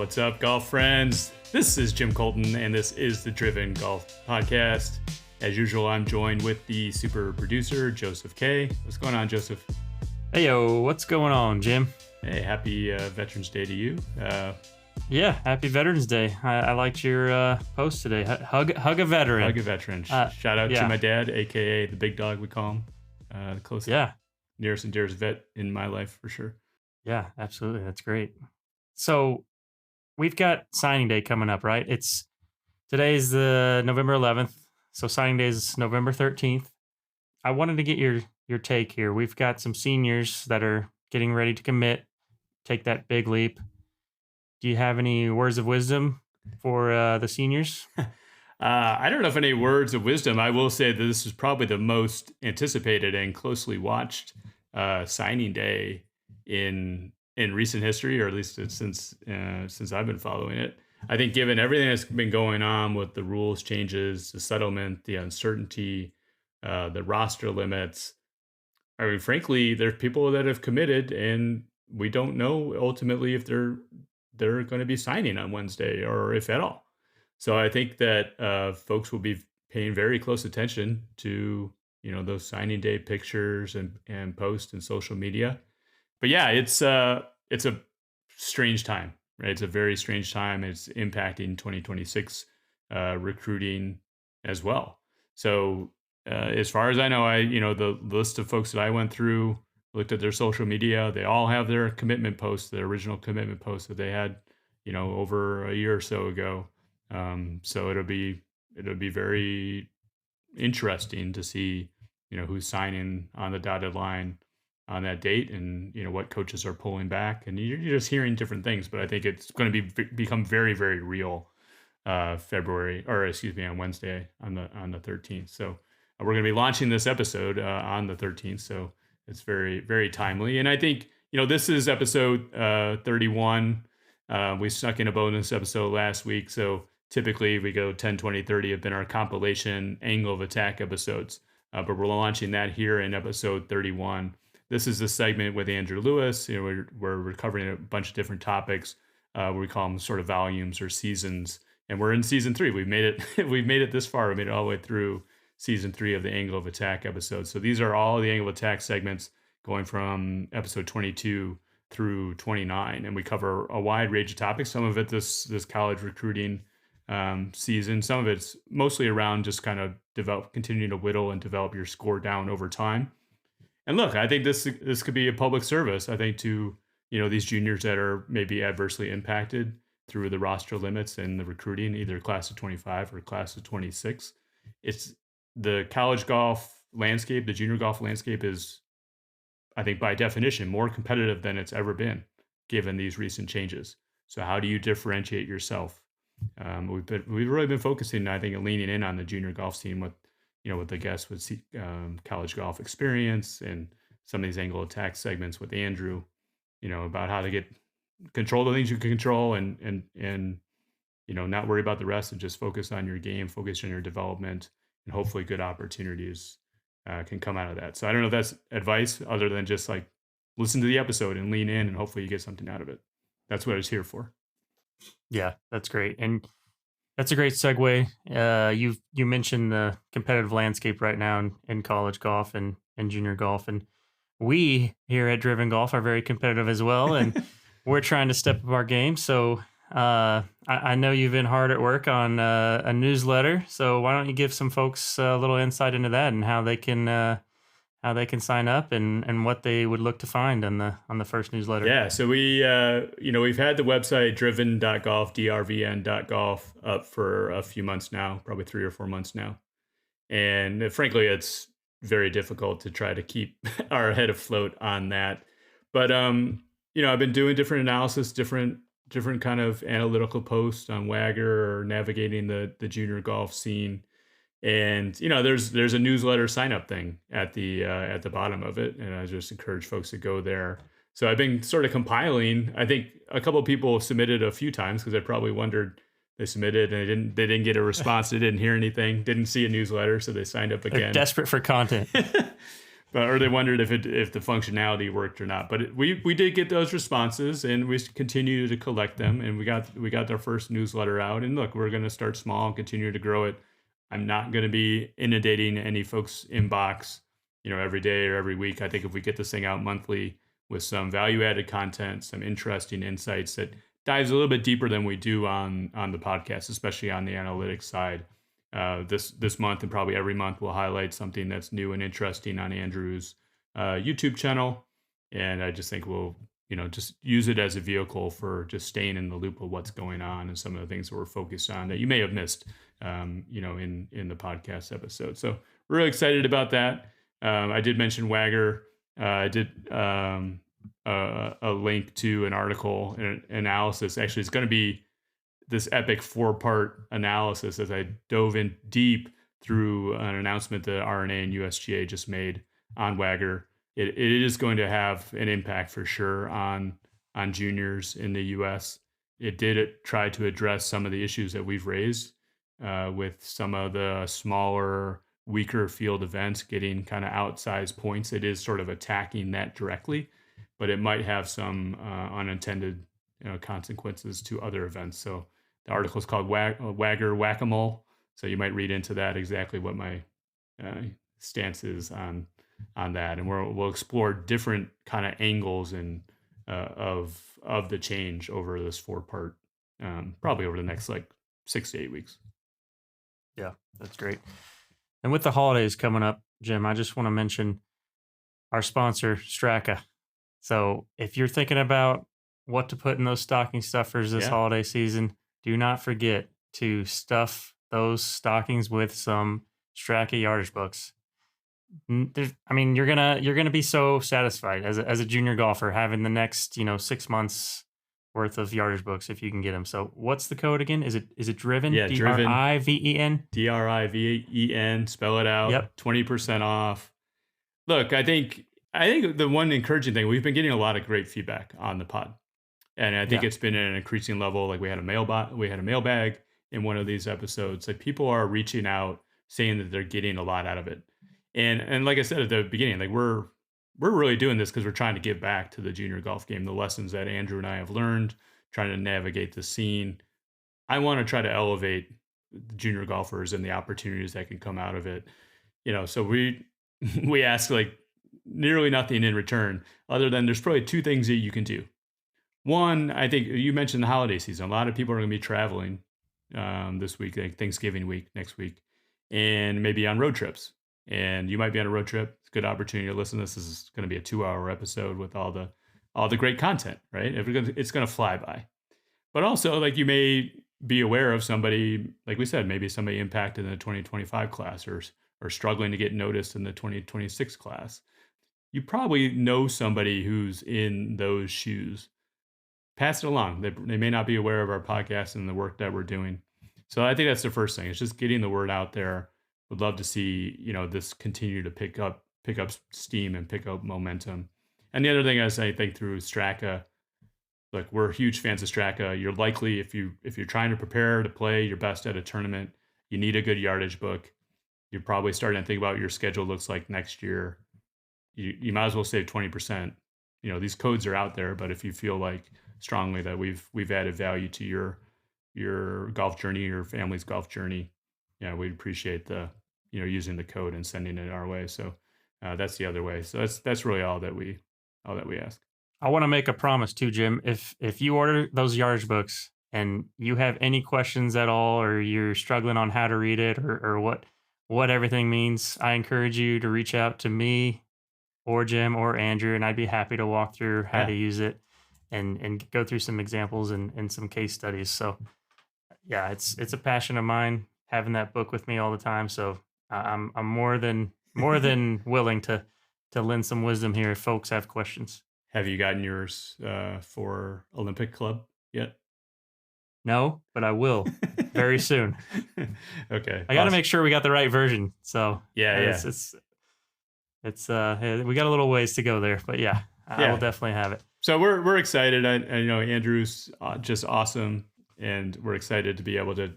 What's up, golf friends? This is Jim Colton, and this is the Driven Golf Podcast. As usual, I'm joined with the super producer, Joseph K. What's going on, Joseph? Hey, yo, what's going on, Jim? Hey, happy Veterans Day to you. Yeah, happy Veterans Day. I liked your post today. Hug a veteran. Hug a veteran. Shout out to my dad, a.k.a. the big dog, we call him. The closest, nearest and dearest vet in my life, for sure. Yeah, absolutely. That's great. So we've got signing day coming up, right? Today's the November 11th. So signing day is November 13th. I wanted to get your take here. We've got some seniors that are getting ready to commit, take that big leap. Do you have any words of wisdom for the seniors? I don't know if any words of wisdom. I will say that this is probably the most anticipated and closely watched signing day in recent history, or at least since I've been following it. I think given everything that's been going on with the rules changes, the settlement, the uncertainty, the roster limits, I mean, frankly, there's people that have committed, and we don't know ultimately if they're going to be signing on Wednesday or if at all. So I think that folks will be paying very close attention to those signing day pictures and posts and social media. But yeah, it's a strange time, right? It's a very strange time. It's impacting 2026 recruiting as well. So as far as I know, the list of folks that I went through, looked at their social media, they all have their commitment posts, their original commitment posts that they had, over a year or so ago. So it'll be very interesting to see, who's signing on the dotted line on that date, and what coaches are pulling back, and you're just hearing different things. But I think it's going to become very, very real on Wednesday on the 13th. So we're going to be launching this episode on the 13th. So it's very, very timely. And I think this is episode 31. We snuck in a bonus episode last week. So typically we go 10, 20, 30 have been our compilation angle of attack episodes. But we're launching that here in episode 31. This is the segment with Andrew Lewis. We're covering a bunch of different topics. We call them sort of volumes or seasons. And we're in season 3. We've made it. We've made it this far. We made it all the way through season 3 of the Angle of Attack episodes. So these are all the Angle of Attack segments going from episode 22 through 29. And we cover a wide range of topics. Some of it this college recruiting season. Some of it's mostly around just kind of continuing to whittle and develop your score down over time. And look, I think this could be a public service, I think, to these juniors that are maybe adversely impacted through the roster limits and the recruiting, either class of 25 or class of 26. It's the college golf landscape, the junior golf landscape is, I think, by definition, more competitive than it's ever been, given these recent changes. So how do you differentiate yourself? We've really been focusing, I think, and leaning in on the junior golf scene with the guests with college golf experience and some of these angle attack segments with Andrew, about how to get control the things you can control and not worry about the rest and just focus on your game, focus on your development, and hopefully good opportunities can come out of that. So I don't know if that's advice other than just like listen to the episode and lean in and hopefully you get something out of it. That's what it's here for. Yeah, that's great. And that's a great segue. You mentioned the competitive landscape right now in college golf and junior golf. And we here at Driven Golf are very competitive as well. And we're trying to step up our game. So I know you've been hard at work on a newsletter. So why don't you give some folks a little insight into that and how they can sign up and what they would look to find on the first newsletter. Yeah, so we we've had the website driven.golf, drvn.golf up for a few months now, probably 3 or 4 months now. And frankly, it's very difficult to try to keep our head afloat on that. But I've been doing different analysis, different kind of analytical posts on Wagger or navigating the junior golf scene. And there's a newsletter sign up thing at the bottom of it, and I just encourage folks to go there. So I've been sort of compiling. I think a couple of people submitted a few times because I probably wondered, they submitted and they didn't get a response. They didn't hear anything, didn't see a newsletter, so they signed up again. They're desperate for content. or they wondered if the functionality worked or not. But we did get those responses, and we continue to collect them. And we got our first newsletter out. And look, we're going to start small and continue to grow it. I'm not going to be inundating any folks' inbox, every day or every week. I think if we get this thing out monthly with some value-added content, some interesting insights that dives a little bit deeper than we do on the podcast, especially on the analytics side. This month and probably every month we'll highlight something that's new and interesting on Andrew's YouTube channel. And I just think we'll, just use it as a vehicle for just staying in the loop of what's going on and some of the things that we're focused on that you may have missed, in the podcast episode. So we're really excited about that. I did mention Wagger. I did a link to an article, an analysis. Actually, it's going to be this epic 4-part analysis as I dove in deep through an announcement that RNA and USGA just made on Wagger. It is going to have an impact for sure on juniors in the U.S. It did try to address some of the issues that we've raised with some of the smaller, weaker field events getting kind of outsized points. It is sort of attacking that directly, but it might have some unintended consequences to other events. So the article is called Wagger Whack-A-Mole. So you might read into that exactly what my stance is on that, and we'll explore different kind of angles and of the change over this 4-part, probably over the next 6 to 8 weeks. Yeah, that's great. And with the holidays coming up, Jim, I just want to mention our sponsor, Stracka. So if you're thinking about what to put in those stocking stuffers this holiday season, do not forget to stuff those stockings with some Stracka yardage books. You're gonna be so satisfied as a junior golfer having the next 6 months worth of yardage books if you can get them. So what's the code again? Is it driven? Yeah, driven. DRIVEN. DRIVEN. Spell it out. Yep. 20% off. Look, I think the one encouraging thing, we've been getting a lot of great feedback on the pod, and I think it's been at an increasing level. Like we had a mailbag in one of these episodes. Like people are reaching out saying that they're getting a lot out of it. And like I said at the beginning, like we're really doing this because we're trying to give back to the junior golf game, the lessons that Andrew and I have learned, trying to navigate the scene. I want to try to elevate junior golfers and the opportunities that can come out of it. So we ask nearly nothing in return, other than there's probably 2 things that you can do. One, I think you mentioned the holiday season. A lot of people are going to be traveling this week, like Thanksgiving week, next week, and maybe on road trips. And you might be on a road trip. It's a good opportunity to listen. This is going to be a 2-hour episode with all the great content, right? It's going to fly by. But also, you may be aware of somebody, like we said, maybe somebody impacted in the 2025 class or struggling to get noticed in the 2026 class. You probably know somebody who's in those shoes. Pass it along. They may not be aware of our podcast and the work that we're doing. So I think that's the first thing. It's just getting the word out there. Would love to see, this continue to pick up steam and pick up momentum. And the other thing is, I think through Stracka, we're huge fans of Stracka. You're likely, if you're trying to prepare to play your best at a tournament, you need a good yardage book. You're probably starting to think about what your schedule looks like next year. You might as well save 20%. These codes are out there, but if you feel strongly that we've added value to your golf journey, your family's golf journey, we'd appreciate using the code and sending it our way. So that's the other way. So that's really all that we ask. I want to make a promise too, Jim. If you order those yardage books and you have any questions at all, or you're struggling on how to read it or what everything means, I encourage you to reach out to me or Jim or Andrew, and I'd be happy to walk through how to use it and go through some examples and some case studies. So yeah, it's a passion of mine having that book with me all the time. So I'm more than willing to lend some wisdom here if folks have questions. Have you gotten yours for Olympic Club yet? No, but I will very soon. Okay. I got to make sure we got the right version. So it's we got a little ways to go there, but I will definitely have it. So we're excited. I know Andrew's just awesome, and we're excited to be able to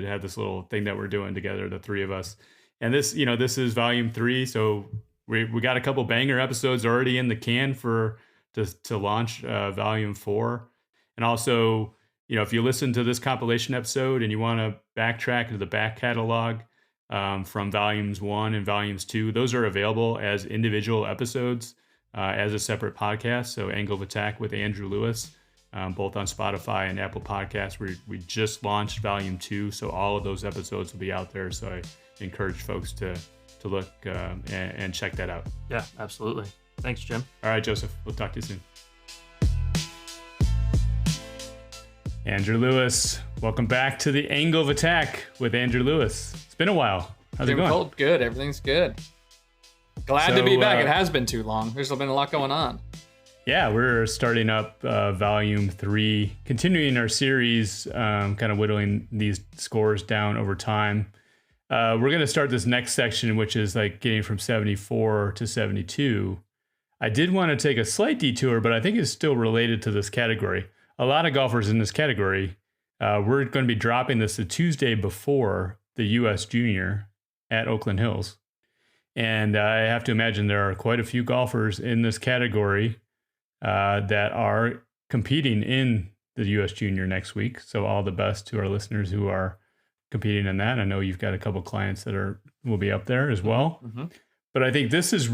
have this little thing that we're doing together, the 3 of us. And this is volume 3. So we got a couple banger episodes already in the can to launch Volume 4. And also, if you listen to this compilation episode and you want to backtrack to the back catalog from Volumes 1 and Volumes 2, those are available as individual episodes as a separate podcast. So Angle of Attack with Andrew Lewis, both on Spotify and Apple Podcasts. We just launched Volume 2, so all of those episodes will be out there. So I encourage folks to look and check that out. Yeah, absolutely. Thanks, Jim. All right, Joseph. We'll talk to you soon. Andrew Lewis, welcome back to the Angle of Attack with Andrew Lewis. It's been a while. How's it going? Cold, good. Everything's good. Glad to be back. It has been too long. There's been a lot going on. Yeah, we're starting up Volume 3, continuing our series, kind of whittling these scores down over time. We're going to start this next section, which is like getting from 74 to 72. I did want to take a slight detour, but I think it's still related to this category. A lot of golfers in this category, we're going to be dropping this the Tuesday before the U.S. Junior at Oakland Hills. And I have to imagine there are quite a few golfers in this category that are competing in the U.S. Junior next week. So all the best to our listeners who are competing in that. I know you've got a couple clients that will be up there as well. Mm-hmm. But I think this is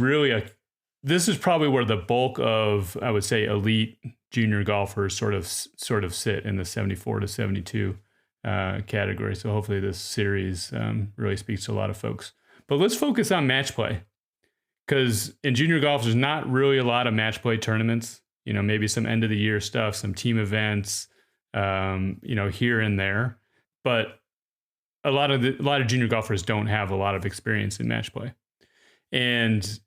probably where the bulk of, I would say, elite junior golfers sort of sit in the 74 to 72 category. So hopefully this series really speaks to a lot of folks. But let's focus on match play, because in junior golf, there's not really a lot of match play tournaments. Maybe some end of the year stuff, some team events, here and there. But a lot of junior golfers don't have a lot of experience in match play. And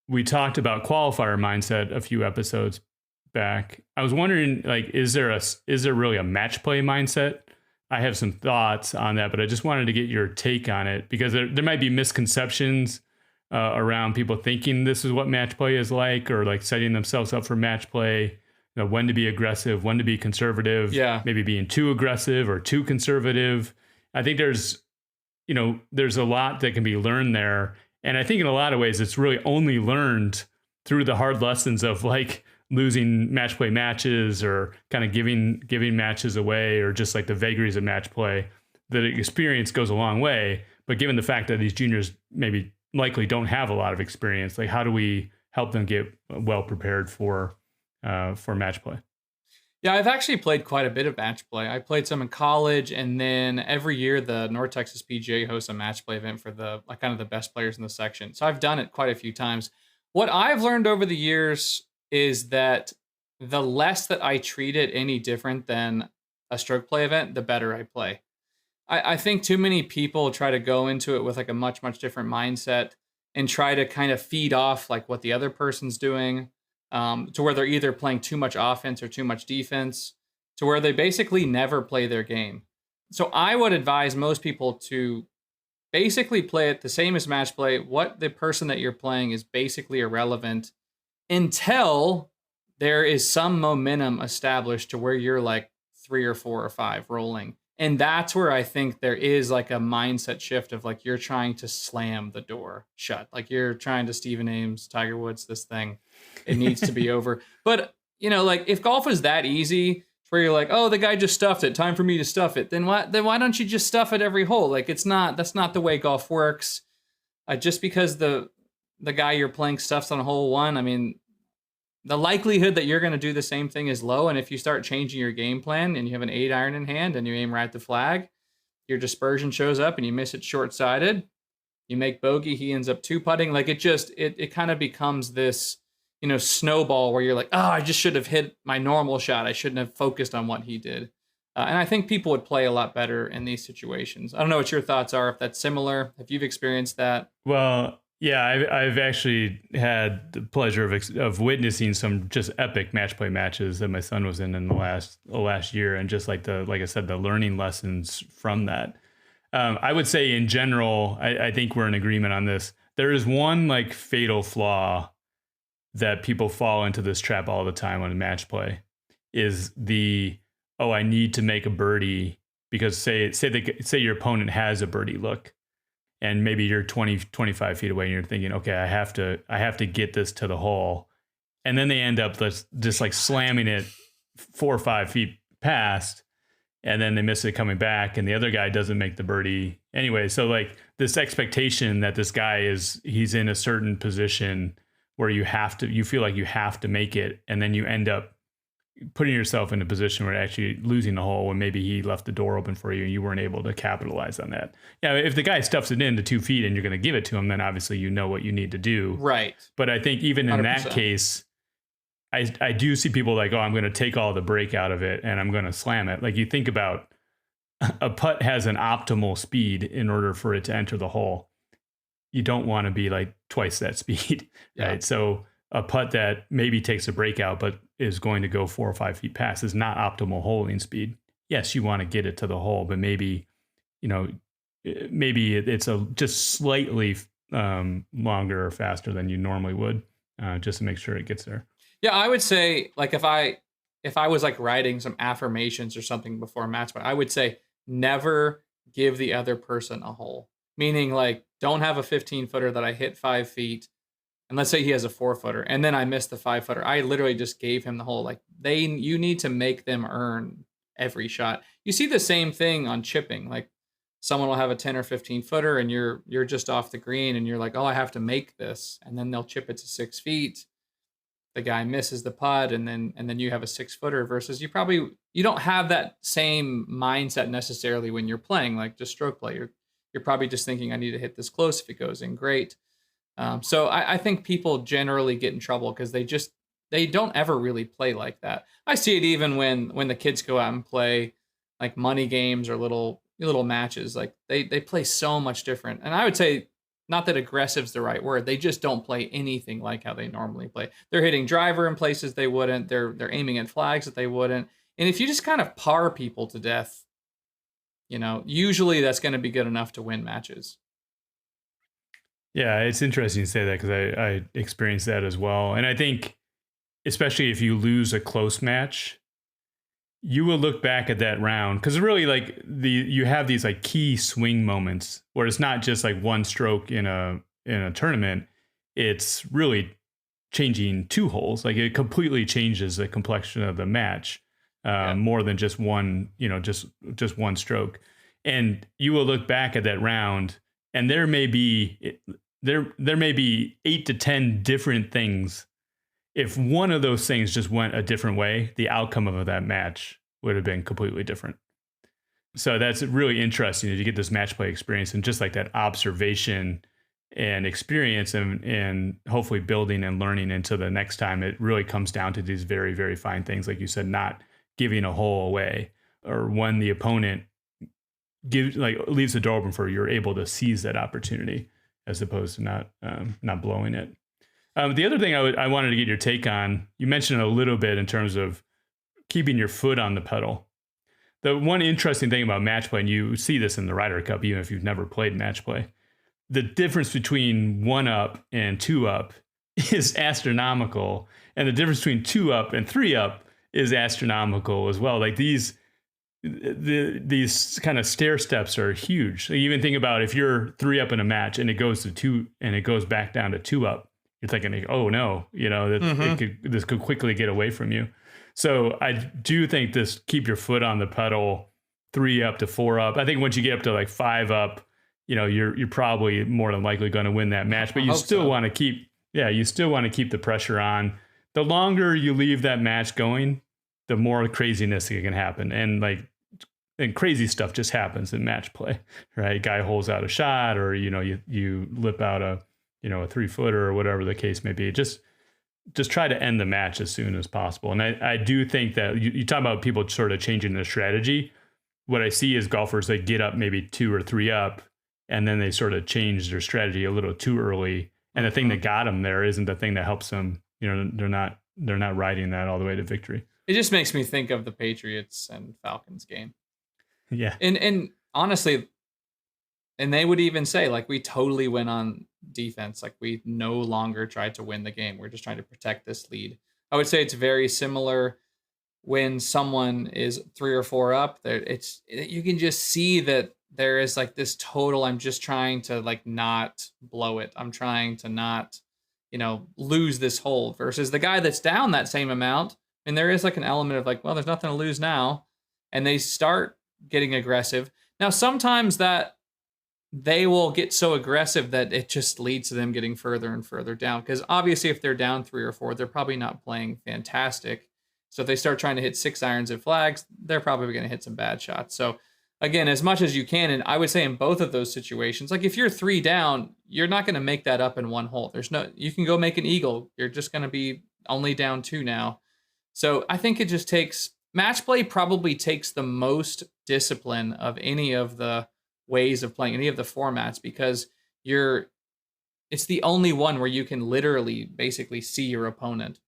we talked about qualifier mindset a few episodes back. I was wondering, is there really a match play mindset? I have some thoughts on that, but I just wanted to get your take on it, because there might be misconceptions around people thinking this is what match play is like, or like setting themselves up for match play, when to be aggressive, when to be conservative, maybe being too aggressive or too conservative. I think there's a lot that can be learned there. And I think in a lot of ways, it's really only learned through the hard lessons of like losing match play matches, or kind of giving matches away, or just like the vagaries of match play. The experience goes a long way. But given the fact that these juniors maybe likely don't have a lot of experience, like how do we help them get well prepared for match play? Yeah, I've actually played quite a bit of match play. I played some in college, and then every year the North Texas PGA hosts a match play event for the kind of the best players in the section. So I've done it quite a few times. What I've learned over the years is that the less that I treat it any different than a stroke play event, the better I play. I think too many people try to go into it with like a much, much different mindset and try to kind of feed off like what the other person's doing, to where they're either playing too much offense or too much defense, to where they basically never play their game. So I would advise most people to basically play it the same as match play. What the person that you're playing is basically irrelevant until there is some momentum established to where you're like 3 or 4 or 5 rolling. And that's where I think there is like a mindset shift of like, you're trying to slam the door shut. Like you're trying to Stephen Ames, Tiger Woods, this thing, it needs to be over. But like if golf is that easy where you're like, oh, the guy just stuffed it, time for me to stuff it. Then why don't you just stuff it every hole? Like that's not the way golf works. Just because the guy you're playing stuffs on hole 1, I mean, the likelihood that you're going to do the same thing is low. And if you start changing your game plan and you have an 8-iron in hand and you aim right at the flag, your dispersion shows up and you miss it short-sided, you make bogey, he ends up 2-putting. Like it kind of becomes this, snowball where you're like, oh, I just should have hit my normal shot. I shouldn't have focused on what he did. And I think people would play a lot better in these situations. I don't know what your thoughts are, if that's similar, if you've experienced that. Well, yeah, I've actually had the pleasure of witnessing some just epic match play matches that my son was in the last year, and just like I said, the learning lessons from that. I would say in general, I think we're in agreement on this. There is one like fatal flaw that people fall into this trap all the time on match play, is I need to make a birdie because say your opponent has a birdie look. and maybe you're 20, 25 feet away and you're thinking, okay, I have to get this to the hole. And then they end up just like slamming it 4 or 5 feet past, and then they miss it coming back, and the other guy doesn't make the birdie anyway. So like this expectation that this guy he's in a certain position where you feel like you have to make it, and then you end up putting yourself in a position where actually losing the hole when maybe he left the door open for you and you weren't able to capitalize on that. Yeah, if the guy stuffs it into 2 feet and you're going to give it to him, then obviously you know what you need to do. Right. But I think even in 100%. that case, I do see people like, oh, I'm going to take all the break out of it and I'm going to slam it. Like you think about a putt has an optimal speed in order for it to enter the hole. You don't want to be like twice that speed, right? Yeah. So a putt that maybe takes a breakout but is going to go 4 or 5 feet past is not optimal holding speed. Yes, you want to get it to the hole, but maybe it's just slightly longer or faster than you normally would, just to make sure it gets there. Yeah, I would say like if I was like writing some affirmations or something before a match, but I would say never give the other person a hole. Meaning like don't have a 15-footer that I hit 5 feet, and let's say he has a 4-footer, and then I missed the 5-footer. I literally just gave him the hole. Like you need to make them earn every shot. You see the same thing on chipping. Like someone will have a 10 or 15-footer, and you're just off the green, and you're like, oh, I have to make this, and then they'll chip it to 6 feet. The guy misses the putt, and then you have a 6-footer versus you don't have that same mindset necessarily when you're playing like just stroke play. You're probably just thinking I need to hit this close. If it goes in, great. So I think people generally get in trouble because they don't ever really play like that. I see it even when the kids go out and play like money games or little matches. Like they play so much different. And I would say, not that aggressive's the right word. They just don't play anything like how they normally play. They're hitting driver in places they wouldn't. They're aiming at flags that they wouldn't. And if you just kind of par people to death, usually that's going to be good enough to win matches. Yeah, it's interesting to say that because I experienced that as well. And I think, especially if you lose a close match, you will look back at that round because really like you have these like key swing moments where it's not just like one stroke in a tournament. It's really changing 2 holes. Like it completely changes the complexion of the match, more than just one, just one stroke. And you will look back at that round, and there may be 8 to 10 different things. If one of those things just went a different way, the outcome of that match would have been completely different. So that's really interesting that you get this match play experience and just like that observation and experience and hopefully building and learning into the next time. It really comes down to these very, very fine things. Like you said, not giving a hole away, or when the opponent leaves the door open for you, you're able to seize that opportunity as opposed to not blowing it. The other thing I wanted to get your take on, you mentioned a little bit in terms of keeping your foot on the pedal. The one interesting thing about match play, and you see this in the Ryder Cup, even if you've never played match play, the difference between 1 up and 2 up is astronomical. And the difference between 2 up and 3 up is astronomical as well. Like these kind of stair steps are huge. So you even think about if you're 3 up in a match and it goes to 2 and it goes back down to 2 up, you're thinking, oh no, this could quickly get away from you. So I do think this keep your foot on the pedal, 3 up to 4 up. I think once you get up to like 5 up, you're probably more than likely going to win that match. But you still want to keep the pressure on. The longer you leave that match going, the more craziness that can happen, and crazy stuff just happens in match play, right? Guy holds out a shot, or you lip out a 3-footer or whatever the case may be. Just try to end the match as soon as possible. And I do think that you talk about people sort of changing their strategy. What I see is golfers, they get up maybe 2 or 3 up, and then they sort of change their strategy a little too early. And the thing that got them there isn't the thing that helps them. They're not riding that all the way to victory. It just makes me think of the Patriots and Falcons game. Yeah. And honestly, and they would even say, like, we totally went on defense. Like, we no longer tried to win the game. We're just trying to protect this lead. I would say it's very similar when someone is 3 or 4 up. You can just see that there is like this total, I'm just trying to like not blow it. I'm trying to not, lose this hold, versus the guy that's down that same amount. And there is like an element of like, well, there's nothing to lose now. And they start getting aggressive. Now, sometimes that they will get so aggressive that it just leads to them getting further and further down. Because obviously, if they're down 3 or 4, they're probably not playing fantastic. So if they start trying to hit 6 irons at flags, they're probably going to hit some bad shots. So again, as much as you can, and I would say in both of those situations, like if you're 3 down, you're not going to make that up in one hole. You can go make an eagle. You're just going to be only down 2 now. So I think it just takes, match play probably takes the most discipline of any of the ways of playing, any of the formats, because it's the only one where you can literally basically see your opponent,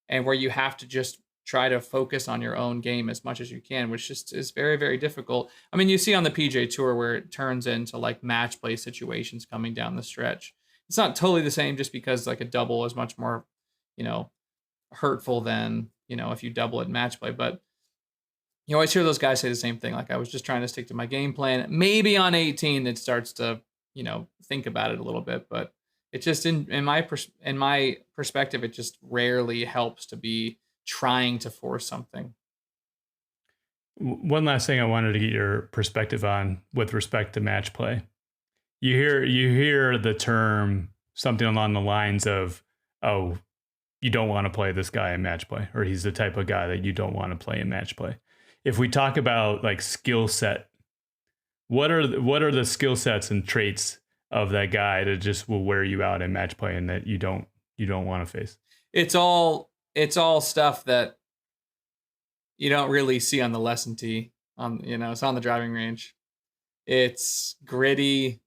and where you have to just try to focus on your own game as much as you can, which just is very, very difficult. I mean, you see on the PJ Tour where it turns into like match play situations coming down the stretch. It's not totally the same, just because like a double is much more, hurtful than, if you double it in match play. But you always hear those guys say the same thing. Like, I was just trying to stick to my game plan. Maybe on 18, it starts to, think about it a little bit, but it just, in my perspective, it just rarely helps to be trying to force something. One last thing I wanted to get your perspective on with respect to match play. You hear the term something along the lines of, oh, you don't want to play this guy in match play, or he's the type of guy that you don't want to play in match play. If we talk about like skill set, what are the skill sets and traits of that guy that just will wear you out in match play and that you don't want to face? It's all stuff that you don't really see on the lesson tee. It's on the driving range. It's gritty,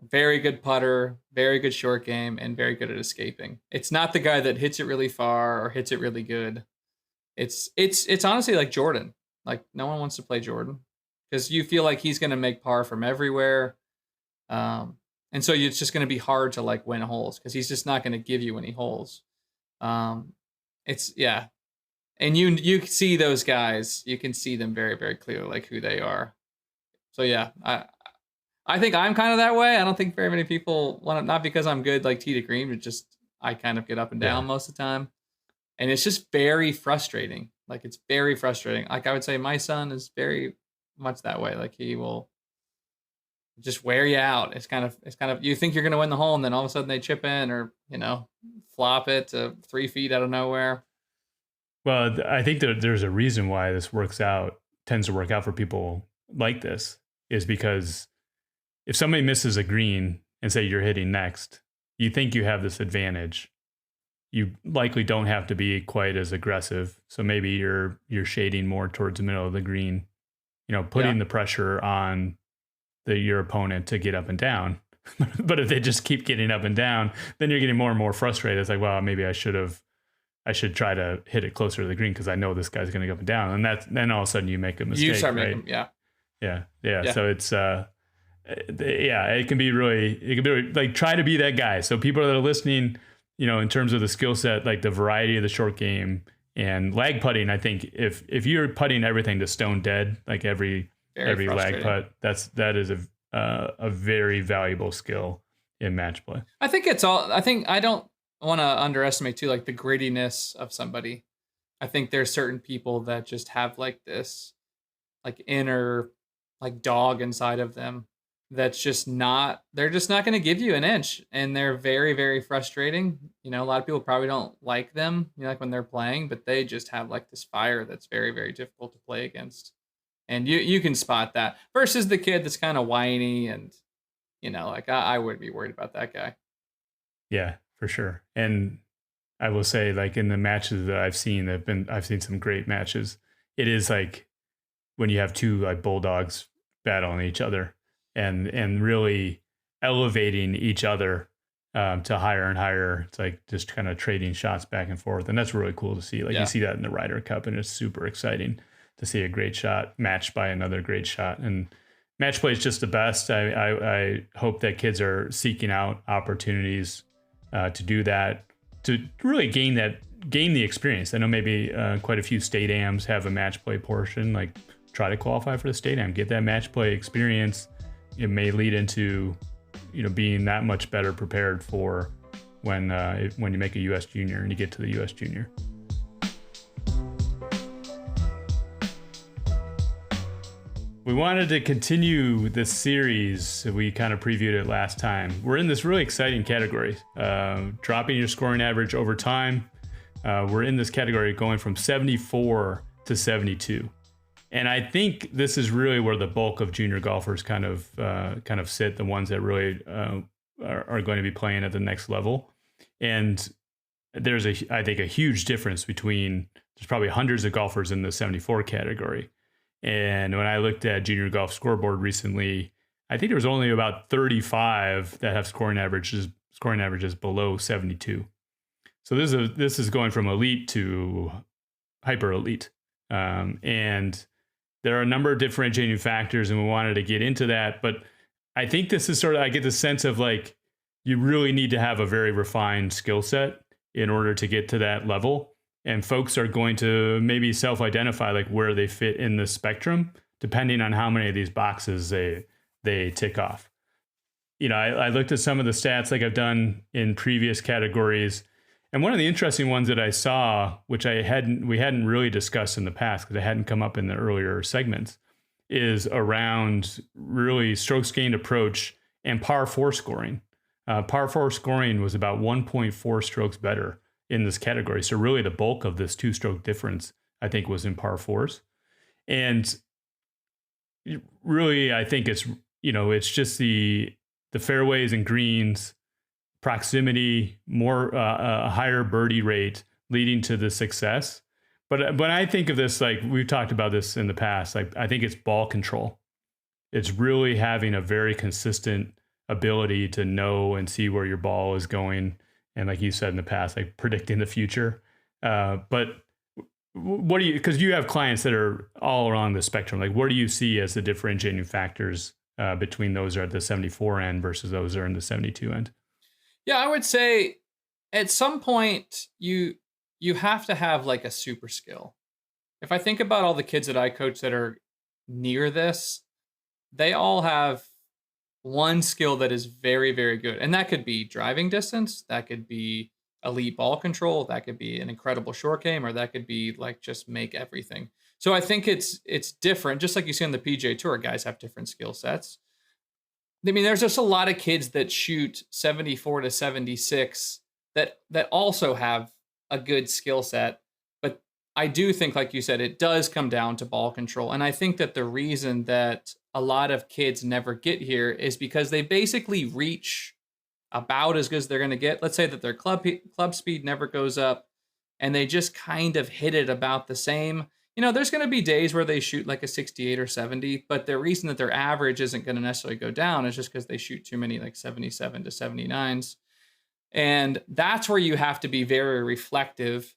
very good putter, very good short game, and very good at escaping. It's not the guy that hits it really far or hits it really good. It's honestly like Jordan. Like, no one wants to play Jordan because you feel like he's going to make par from everywhere. And so it's just going to be hard to like win holes because he's just not going to give you any holes. And you see those guys, you can see them very, very clearly, like who they are. So yeah, I think I'm kind of that way. I don't think very many people want to, not because I'm good like tee to green, but just I kind of get up and down most of the time. And it's just very frustrating. Like, it's very frustrating. Like, I would say my son is very much that way. Like, he will just wear you out. It's kind of you think you're going to win the hole, and then all of a sudden they chip in or, flop it to 3 feet out of nowhere. Well, I think that there's a reason why this tends to work out for people like this, is because if somebody misses a green and say you're hitting next, you think you have this advantage. You likely don't have to be quite as aggressive. So maybe you're shading more towards the middle of the green, putting the pressure on your opponent to get up and down. But if they just keep getting up and down, then you're getting more and more frustrated. It's like, well, maybe I should try to hit it closer to the green because I know this guy's going to go up and down. And then all of a sudden you make a mistake. You start right? making, yeah. So it's, it can be really like, try to be that guy. So people that are listening, in terms of the skill set, like the variety of the short game and lag putting, I think if you're putting everything to stone dead, like every lag putt, that is a very valuable skill in match play. I think I don't want to underestimate too, like the grittiness of somebody. I think there's certain people that just have like this, like inner, like dog inside of them. They're just not going to give you an inch, and they're very, very frustrating. A lot of people probably don't like them, like when they're playing, but they just have like this fire that's very, very difficult to play against. And you can spot that versus the kid that's kind of whiny and, like I wouldn't be worried about that guy. Yeah, for sure. And I will say, like, in the matches that I've seen, I've seen some great matches. It is like when you have two like bulldogs battling each other and really elevating each other to higher and higher. It's like just kind of trading shots back and forth. And that's really cool to see. Like, you see that in the Ryder Cup, and it's super exciting to see a great shot matched by another great shot. And match play is just the best. I hope that kids are seeking out opportunities to do that, to really gain the experience. I know maybe quite a few state AMs have a match play portion, like try to qualify for the state am, get that match play experience. It may lead into, being that much better prepared for when you make a U.S. junior and you get to the U.S. junior. We wanted to continue this series. We kind of previewed it last time. We're in this really exciting category, dropping your scoring average over time. We're in this category going from 74 to 72. And I think this is really where the bulk of junior golfers kind of sit, the ones that really are going to be playing at the next level. And there's I think a huge difference between, there's probably hundreds of golfers in the 74 category. And when I looked at Junior Golf Scoreboard recently, I think there was only about 35 that have scoring averages below 72. So this is going from elite to hyper elite. And there are a number of differentiating factors, and we wanted to get into that. But I think this is I get the sense of like, you really need to have a very refined skill set in order to get to that level. And folks are going to maybe self-identify like where they fit in the spectrum, depending on how many of these boxes they tick off. I looked at some of the stats like I've done in previous categories. And one of the interesting ones that I saw, which we hadn't really discussed in the past because it hadn't come up in the earlier segments, is around really strokes gained approach and par 4 scoring. Par 4 scoring was about 1.4 strokes better in this category. So really the bulk of this 2-stroke difference, I think, was in par 4s. And really, I think it's just the fairways and greens, proximity, more a higher birdie rate leading to the success. But when I think of this, like we've talked about this in the past, like I think it's ball control. It's really having a very consistent ability to know and see where your ball is going. And like you said in the past, like predicting the future. But what do you, because you have clients that are all along the spectrum, like what do you see as the differentiating factors between those that are at the 74 end versus those that are in the 72 end? Yeah, I would say at some point you have to have like a super skill. If I think about all the kids that I coach that are near this, they all have one skill that is very, very good. And that could be driving distance, that could be elite ball control, that could be an incredible short game, or that could be like just make everything. So I think it's different, just like you see on the PGA Tour, guys have different skill sets. I mean, there's just a lot of kids that shoot 74 to 76 that also have a good skill set. But I do think, like you said, it does come down to ball control. And I think that the reason that a lot of kids never get here is because they basically reach about as good as they're going to get. Let's say that their club speed never goes up and they just kind of hit it about the same. There's going to be days where they shoot like a 68 or 70, but the reason that their average isn't going to necessarily go down is just because they shoot too many like 77 to 79s. And that's where you have to be very reflective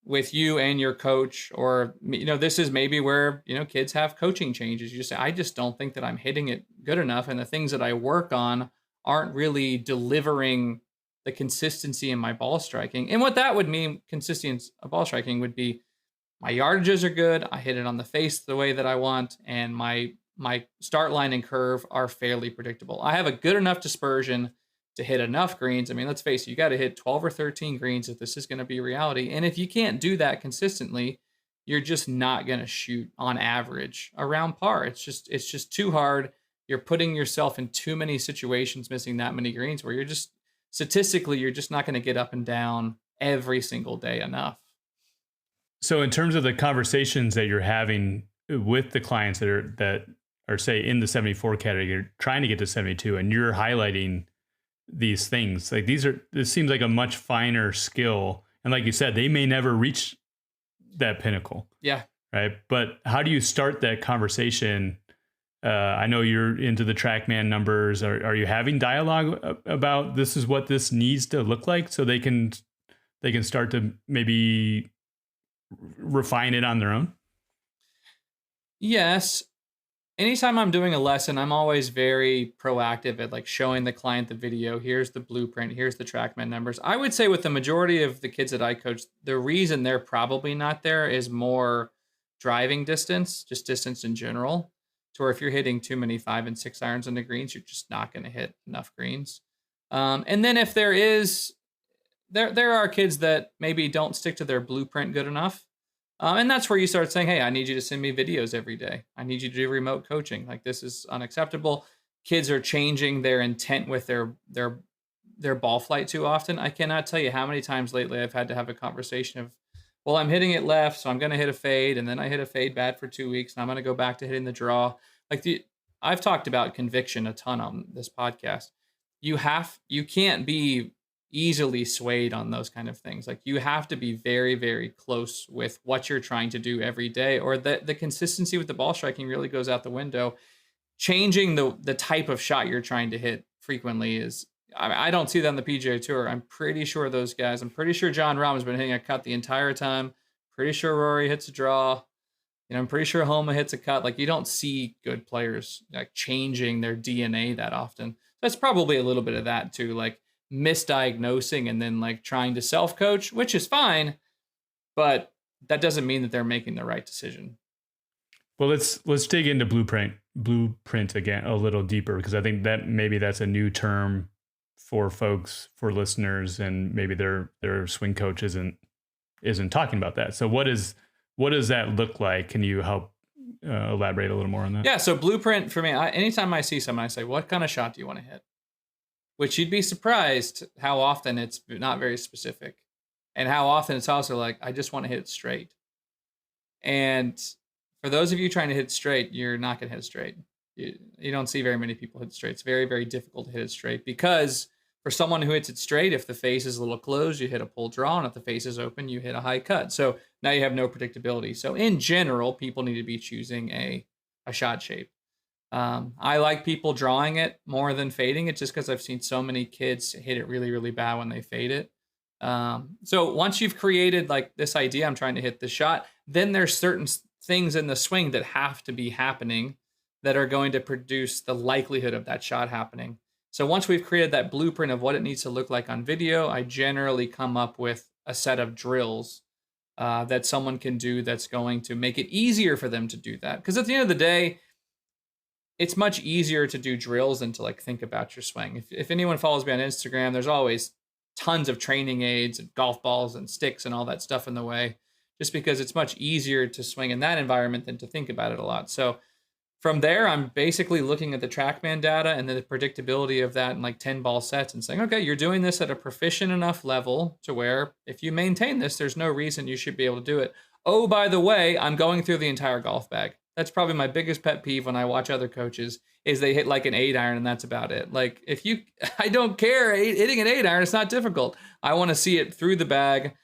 with you and your coach, or, this is maybe where, kids have coaching changes. You just say, I just don't think that I'm hitting it good enough. And the things that I work on aren't really delivering the consistency in my ball striking. And what that would mean, consistency of ball striking, would be my yardages are good. I hit it on the face the way that I want. And my start line and curve are fairly predictable. I have a good enough dispersion to hit enough greens. I mean, let's face it, you got to hit 12 or 13 greens if this is going to be reality. And if you can't do that consistently, you're just not going to shoot on average around par. It's just too hard. You're putting yourself in too many situations, missing that many greens, where you're just statistically, you're just not going to get up and down every single day enough. So in terms of the conversations that you're having with the clients that are say in the 74 category, you're trying to get to 72, and you're highlighting these things, like this seems like a much finer skill. And like you said, they may never reach that pinnacle. Yeah. Right. But how do you start that conversation? I know you're into the TrackMan numbers. Are you having dialogue about this is what this needs to look like so they can start to maybe refine it on their own? Yes. Anytime I'm doing a lesson, I'm always very proactive at like showing the client the video. Here's the blueprint. Here's the TrackMan numbers. I would say with the majority of the kids that I coach, the reason they're probably not there is more driving distance, just distance in general, to where if you're hitting too many 5 and 6 irons on the greens, you're just not going to hit enough greens. And then if there are kids that maybe don't stick to their blueprint good enough. And that's where you start saying, hey, I need you to send me videos every day. I need you to do remote coaching. Like, this is unacceptable. Kids are changing their intent with their ball flight too often. I cannot tell you how many times lately I've had to have a conversation of, well, I'm hitting it left, so I'm going to hit a fade, and then I hit a fade bad for 2 weeks, and I'm going to go back to hitting the draw. I've talked about conviction a ton on this podcast. You can't be easily swayed on those kind of things. Like, you have to be very, very close with what you're trying to do every day, or the consistency with the ball striking really goes out the window. Changing the type of shot you're trying to hit frequently is, I don't see that on the PGA Tour. I'm pretty sure those guys, I'm pretty sure John Rahm's been hitting a cut the entire time. Pretty sure Rory hits a draw. I'm pretty sure Homa hits a cut. Like, you don't see good players like changing their DNA that often. That's probably a little bit of that too, like misdiagnosing and then like trying to self-coach, which is fine, but that doesn't mean that they're making the right decision. Well, let's dig into blueprint again a little deeper, because I think that maybe that's a new term for folks, for listeners, and maybe their swing coach isn't talking about that. So what does that look like? Can you help elaborate a little more on that? Yeah. So blueprint for me, anytime I see someone, I say, what kind of shot do you want to hit? Which you'd be surprised how often it's not very specific, and how often it's also like, I just want to hit it straight. And for those of you trying to hit straight, you're not going to hit it straight. You don't see very many people hit straight. It's very, very difficult to hit it straight, because for someone who hits it straight, if the face is a little closed, you hit a pull draw, and if the face is open, you hit a high cut. So now you have no predictability. So in general, people need to be choosing a shot shape. I like people drawing it more than fading it, just because I've seen so many kids hit it really, really bad when they fade it. So once you've created like this idea, I'm trying to hit the shot, then there's certain things in the swing that have to be happening that are going to produce the likelihood of that shot happening. So once we've created that blueprint of what it needs to look like on video, I generally come up with a set of drills that someone can do that's going to make it easier for them to do that. Because at the end of the day, it's much easier to do drills than to like think about your swing. If anyone follows me on Instagram, there's always tons of training aids and golf balls and sticks and all that stuff in the way, just because it's much easier to swing in that environment than to think about it a lot. So from there, I'm basically looking at the TrackMan data and the predictability of that in like 10 ball sets and saying, okay, you're doing this at a proficient enough level to where if you maintain this, there's no reason you should be able to do it. Oh, by the way, I'm going through the entire golf bag. That's probably my biggest pet peeve when I watch other coaches, is they hit like an 8-iron and that's about it. Like, I don't care, hitting an 8-iron, it's not difficult. I want to see it through the bag.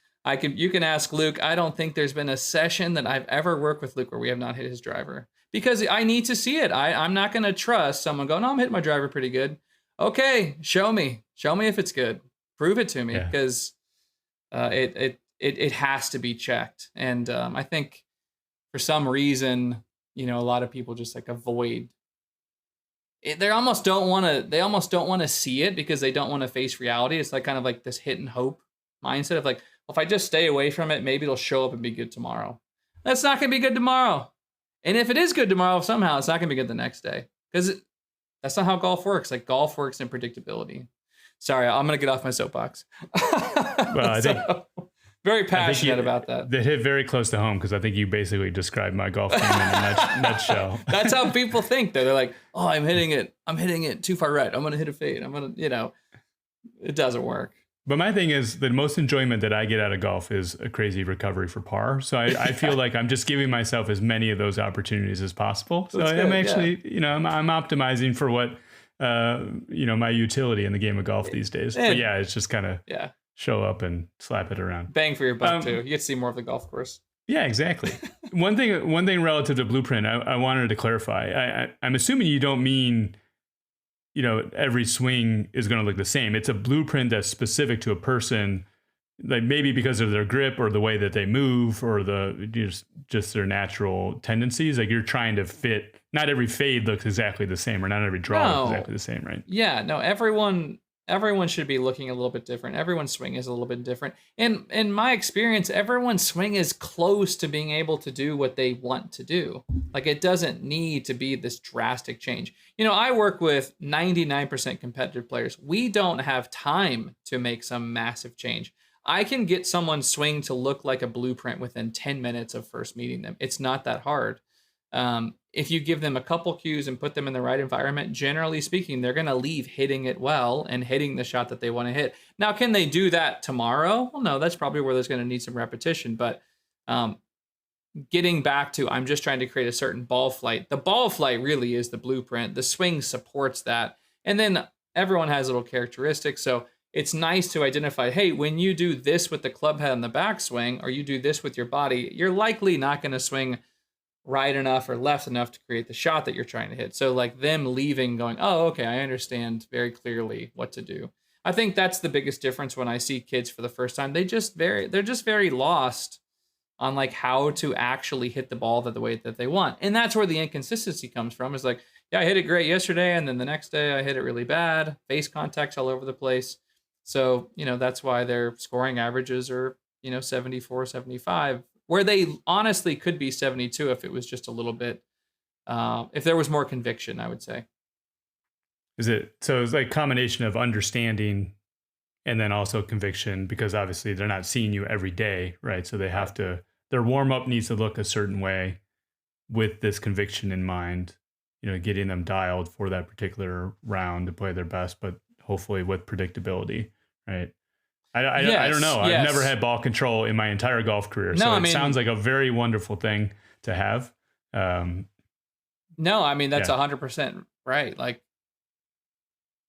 You can ask Luke. I don't think there's been a session that I've ever worked with Luke where we have not hit his driver, because I need to see it. I'm not going to trust someone going, no, I'm hitting my driver pretty good. Okay, show me if it's good. Prove it to me, because it has to be checked. And I think for some reason, a lot of people just like avoid it. They almost don't want to see it because they don't want to face reality. It's like kind of like this hit and hope mindset of like, well, if I just stay away from it, maybe it'll show up and be good tomorrow. That's not going to be good tomorrow. And if it is good tomorrow, somehow it's not going to be good the next day, because that's not how golf works. Like, golf works in predictability. Sorry, I'm going to get off my soapbox. Well, I think very passionate about that. They hit very close to home, because I think you basically described my golf game in a nutshell. That's how people think. They're like, oh, I'm hitting it too far right. I'm going to hit a fade. It doesn't work. But my thing is, the most enjoyment that I get out of golf is a crazy recovery for par. So I feel like I'm just giving myself as many of those opportunities as possible. So I'm actually, I'm optimizing for what, my utility in the game of golf these days. But yeah, it's just kind of show up and slap it around. Bang for your buck too. You get to see more of the golf course. Yeah, exactly. One thing relative to blueprint, I wanted to clarify. I'm assuming you don't mean, every swing is going to look the same. It's a blueprint that's specific to a person, like maybe because of their grip or the way that they move or just their natural tendencies. Like, you're trying to fit. Not every fade looks exactly the same, or not every draw looks exactly the same, right? Yeah, no. Everyone everyone should be looking a little bit different. Everyone's swing is a little bit different. And in my experience, everyone's swing is close to being able to do what they want to do. Like, it doesn't need to be this drastic change. You know, I work with 99% competitive players. We don't have time to make some massive change. I can get someone's swing to look like a blueprint within 10 minutes of first meeting them. It's not that hard. If you give them a couple cues and put them in the right environment, generally speaking, they're going to leave hitting it well and hitting the shot that they want to hit. Now, can they do that tomorrow? Well, no, that's probably where there's going to need some repetition. But getting back to, I'm just trying to create a certain ball flight. The ball flight really is the blueprint. The swing supports that. And then everyone has little characteristics. So it's nice to identify, hey, when you do this with the club head on the backswing, or you do this with your body, you're likely not going to swing right enough or left enough to create the shot that you're trying to hit. So like them leaving going, oh, okay, I understand very clearly what to do. I think that's the biggest difference when I see kids for the first time. They're just very lost on like how to actually hit the ball the way that they want. And that's where the inconsistency comes from. Is like, yeah, I hit it great yesterday, and then the next day I hit it really bad. Face contacts all over the place. So, you know, that's why their scoring averages are, 74, 75, where they honestly could be 72 if it was just a little bit, if there was more conviction, I would say. So it's like a combination of understanding and then also conviction, because obviously they're not seeing you every day, right? So they have to, their warm up needs to look a certain way with this conviction in mind, getting them dialed for that particular round to play their best, but hopefully with predictability, right? I don't know. Yes. I've never had ball control in my entire golf career. So it sounds like a very wonderful thing to have. No, I mean, that's 100% right. Like,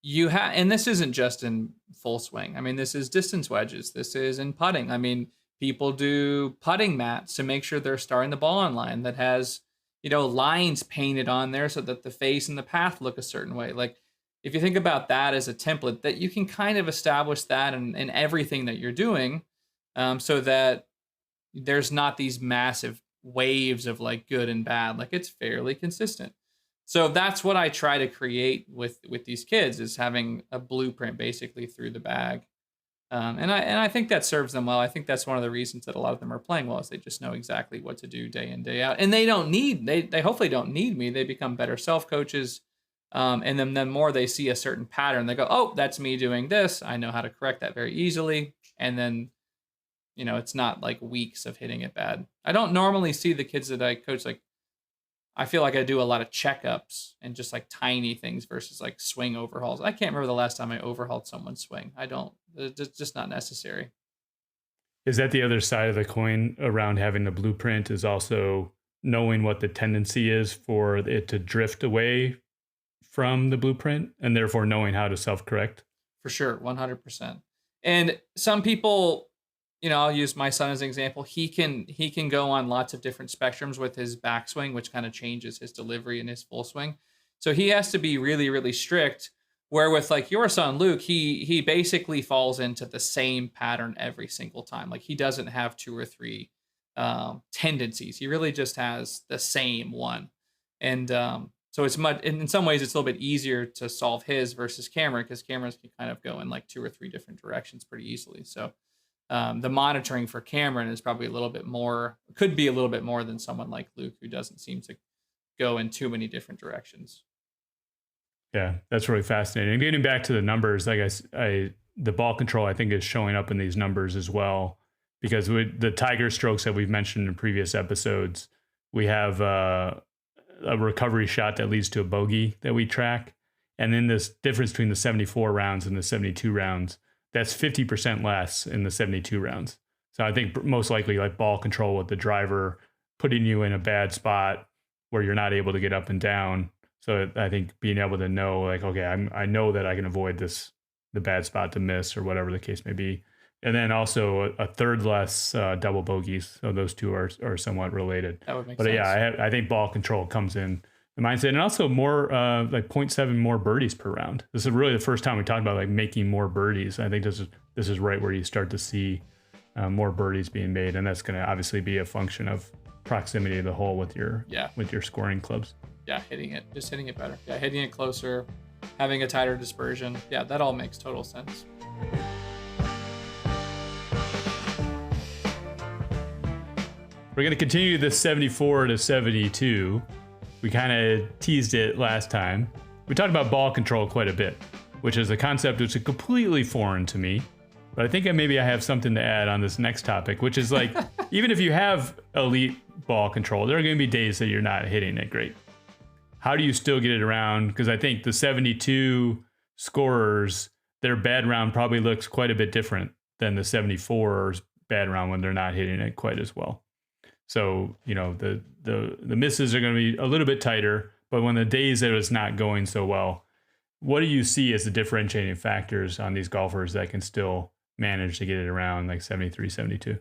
you have, and this isn't just in full swing. I mean, this is distance wedges. This is in putting. I mean, people do putting mats to make sure they're starting the ball on line that has, lines painted on there so that the face and the path look a certain way. Like, if you think about that as a template, that you can kind of establish that in everything that you're doing, so that there's not these massive waves of like good and bad. Like, it's fairly consistent. So that's what I try to create with these kids, is having a blueprint basically through the bag. And I think that serves them well. I think that's one of the reasons that a lot of them are playing well, is they just know exactly what to do day in, day out. And they hopefully don't need me. They become better self-coaches. And then the more they see a certain pattern, they go, oh, that's me doing this. I know how to correct that very easily. And then, it's not like weeks of hitting it bad. I don't normally see the kids that I coach, like, I feel like I do a lot of checkups and just like tiny things versus like swing overhauls. I can't remember the last time I overhauled someone's swing. It's just not necessary. Is that the other side of the coin around having the blueprint, is also knowing what the tendency is for it to drift away from the blueprint, and therefore knowing how to self-correct? For sure, 100%. And some people, I'll use my son as an example. He can go on lots of different spectrums with his backswing, which kind of changes his delivery and his full swing. So he has to be really, really strict. Where with like your son, Luke, he basically falls into the same pattern every single time. Like, he doesn't have two or three tendencies. He really just has the same one. And so it's much, in some ways, it's a little bit easier to solve his versus Cameron, because Cameron's can kind of go in like two or three different directions pretty easily. So the monitoring for Cameron is probably could be a little bit more than someone like Luke, who doesn't seem to go in too many different directions. Yeah, that's really fascinating. And getting back to the numbers, I guess the ball control, I think, is showing up in these numbers as well, because with the Tiger strokes that we've mentioned in previous episodes, we have a recovery shot that leads to a bogey that we track. And then this difference between the 74 rounds and the 72 rounds, that's 50% less in the 72 rounds. So I think most likely like ball control with the driver putting you in a bad spot where you're not able to get up and down. So I think being able to know, like, okay, I know that I can avoid the bad spot to miss, or whatever the case may be. And then also a third less double bogeys. So those two are somewhat related. That would make sense. But yeah, I think ball control comes in the mindset, and also more like 0.7 more birdies per round. This is really the first time we talked about like making more birdies. I think this is right where you start to see more birdies being made, and that's going to obviously be a function of proximity of the hole with your scoring clubs. Yeah, hitting it better. Yeah, hitting it closer, having a tighter dispersion. Yeah, that all makes total sense. We're going to continue the 74 to 72. We kind of teased it last time. We talked about ball control quite a bit, which is a concept which is completely foreign to me. But I think maybe I have something to add on this next topic, which is like, even if you have elite ball control, there are going to be days that you're not hitting it great. How do you still get it around? Because I think the 72 scorers, their bad round probably looks quite a bit different than the 74's bad round when they're not hitting it quite as well. So, you know, the misses are going to be a little bit tighter, but when the days that it's not going so well, what do you see as the differentiating factors on these golfers that can still manage to get it around like 73, 72?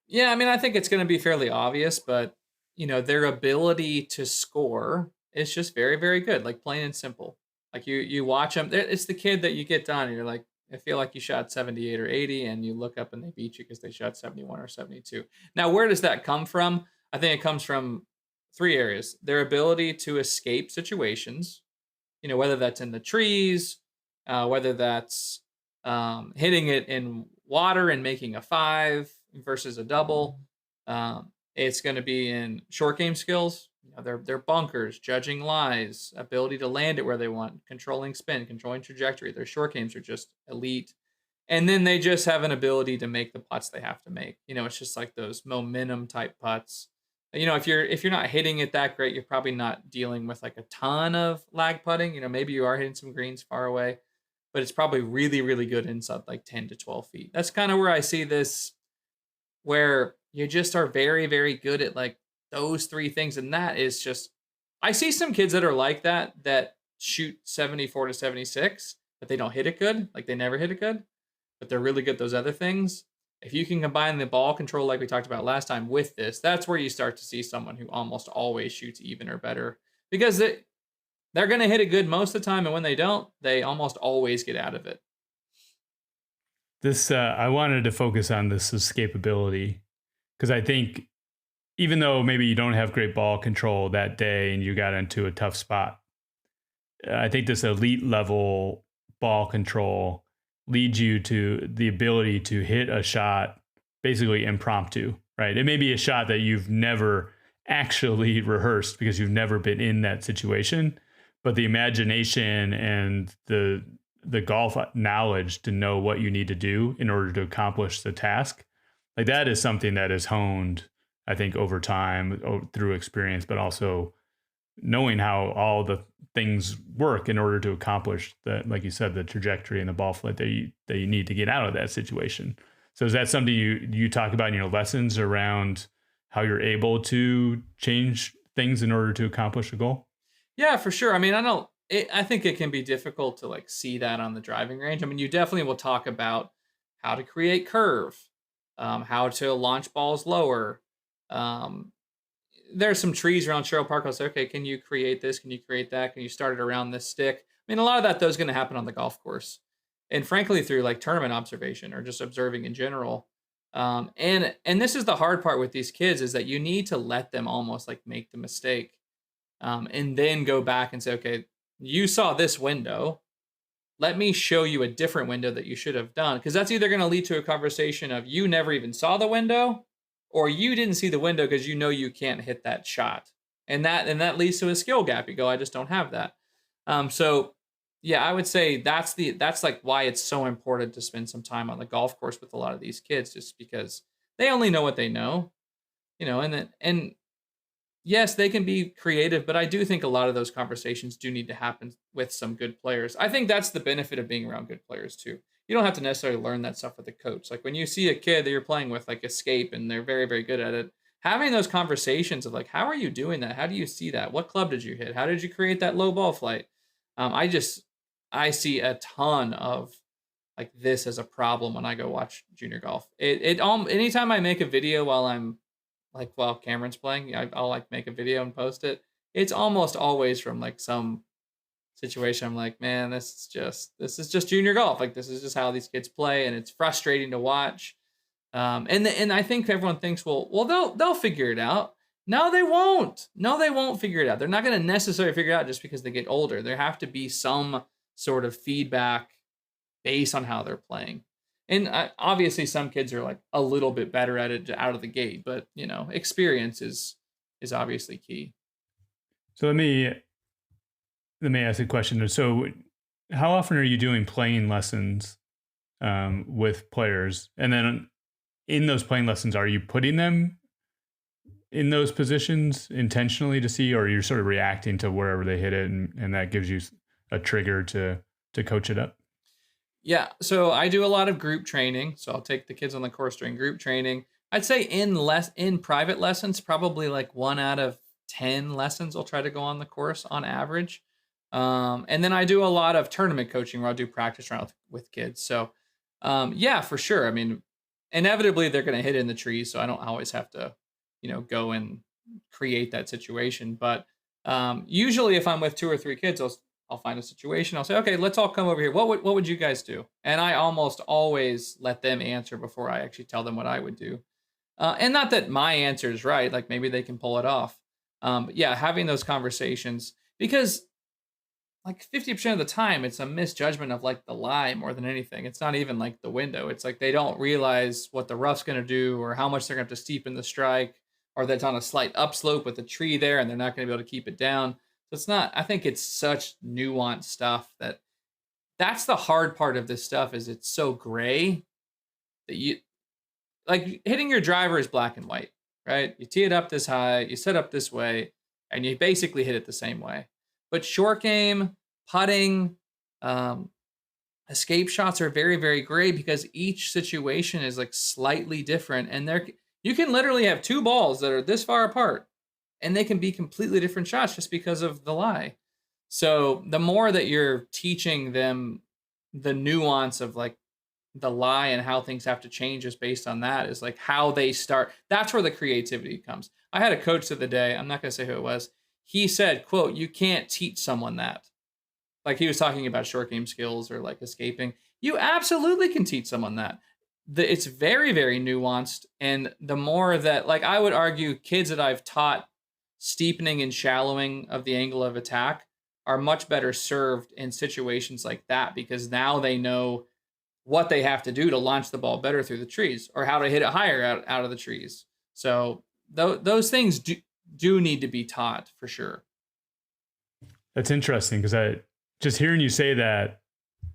Yeah, I mean, I think it's going to be fairly obvious, but, you know, their ability to score is just very, very good, like plain and simple. Like you watch them, it's the kid that you get done and you're like, I feel like you shot 78 or 80 and you look up and they beat you because they shot 71 or 72. Now, where does that come from? I think it comes from three areas. Their ability to escape situations, you know, whether that's in the trees, whether that's hitting it in water and making a 5 versus a double. It's going to be in short game skills. You know, their bunkers, judging lies, ability to land it where they want, controlling spin, controlling trajectory. Their short games are just elite. And then they just have an ability to make the putts they have to make. You know, it's just like those momentum type putts. You know, if you're not hitting it that great, you're probably not dealing with like a ton of lag putting. You know, maybe you are hitting some greens far away, but it's probably really, really good inside like 10 to 12 feet. That's kind of where I see this, where you just are very, very good at like those three things. And that is just, I see some kids that are like that shoot 74 to 76, but they don't hit it good. Like they never hit it good, but they're really good at those other things. If you can combine the ball control like we talked about last time with this, that's where you start to see someone who almost always shoots even or better, because they're going to hit it good most of the time. And when they don't, they almost always get out of it. This, I wanted to focus on this escapability, because I think even though maybe you don't have great ball control that day and you got into a tough spot, I think this elite level ball control leads you to the ability to hit a shot basically impromptu, right? It may be a shot that you've never actually rehearsed because you've never been in that situation, but the imagination and the golf knowledge to know what you need to do in order to accomplish the task, like that is something that is honed, I think, over time through experience, but also knowing how all the things work in order to accomplish that, like you said, the trajectory and the ball flight that you need to get out of that situation. So is that something you talk about in your lessons around how you're able to change things in order to accomplish a goal? Yeah, for sure. I mean, I think it can be difficult to like see that on the driving range. I mean, you definitely will talk about how to create curve, how to launch balls lower. There's some trees around Sherrill Park. I'll say, okay, can you create this? Can you create that? Can you start it around this stick? I mean, a lot of that though is going to happen on the golf course, and frankly, through like tournament observation or just observing in general. And this is the hard part with these kids, is that you need to let them almost like make the mistake, and then go back and say, okay, you saw this window. Let me show you a different window that you should have done, because that's either going to lead to a conversation of you never even saw the window, or you didn't see the window because you know you can't hit that shot, and that leads to a skill gap. You go, I just don't have that. So yeah, I would say that's like why it's so important to spend some time on the golf course with a lot of these kids, just because they only know what they know, you know, and yes, they can be creative, but I do think a lot of those conversations do need to happen with some good players. I think that's the benefit of being around good players too. You don't have to necessarily learn that stuff with a coach. Like when you see a kid that you're playing with, like escape, and they're very, very good at it, having those conversations of like, how are you doing that? How do you see that? What club did you hit? How did you create that low ball flight? I see a ton of like this as a problem when I go watch junior golf. Anytime I make a video while Cameron's playing, I'll like make a video and post it. It's almost always from like some situation. I'm like, man, this is just junior golf. Like this is just how these kids play, and it's frustrating to watch. And I think everyone thinks, well, they'll figure it out. No, they won't. No, they won't figure it out. They're not going to necessarily figure it out just because they get older. There have to be some sort of feedback based on how they're playing. And obviously, some kids are like a little bit better at it out of the gate, but experience is obviously key. So let me ask a question. So, how often are you doing playing lessons with players? And then in those playing lessons, are you putting them in those positions intentionally to see, or you're sort of reacting to wherever they hit it, and that gives you a trigger to coach it up? Yeah, so I do a lot of group training. So I'll take the kids on the course during group training. I'd say in private lessons, probably like 1 out of 10 lessons I'll try to go on the course on average. And then I do a lot of tournament coaching where I'll do practice rounds with kids. So yeah, for sure. I mean, inevitably they're going to hit in the trees, so I don't always have to, go and create that situation. But usually, if I'm with 2 or 3 kids, I'll find a situation. I'll say, okay, let's all come over here. What would you guys do? And I almost always let them answer before I actually tell them what I would do. And not that my answer is right, like maybe they can pull it off. But yeah, having those conversations, because like 50% of the time it's a misjudgment of like the lie more than anything. It's not even like the window. It's like they don't realize what the rough's going to do or how much they're going to have to steepen the strike, or that's on a slight upslope with a tree there and they're not going to be able to keep it down. So it's not, I think it's such nuanced stuff that's the hard part of this stuff, is it's so gray that you, like, hitting your driver is black and white, right? You tee it up this high, you set up this way, and you basically hit it the same way. But short game, putting, escape shots are very, very gray because each situation is like slightly different. And you can literally have 2 balls that are this far apart and they can be completely different shots just because of the lie. So the more that you're teaching them the nuance of like the lie and how things have to change just based on that, is like how they start. That's where the creativity comes. I had a coach the other day, I'm not going to say who it was. He said, quote, "You can't teach someone that." Like he was talking about short game skills or like escaping. You absolutely can teach someone that. It's very, very nuanced. And the more that, like, I would argue kids that I've taught steepening and shallowing of the angle of attack are much better served in situations like that, because now they know what they have to do to launch the ball better through the trees, or how to hit it higher out of the trees. So those things do need to be taught for sure. That's interesting, because just hearing you say that,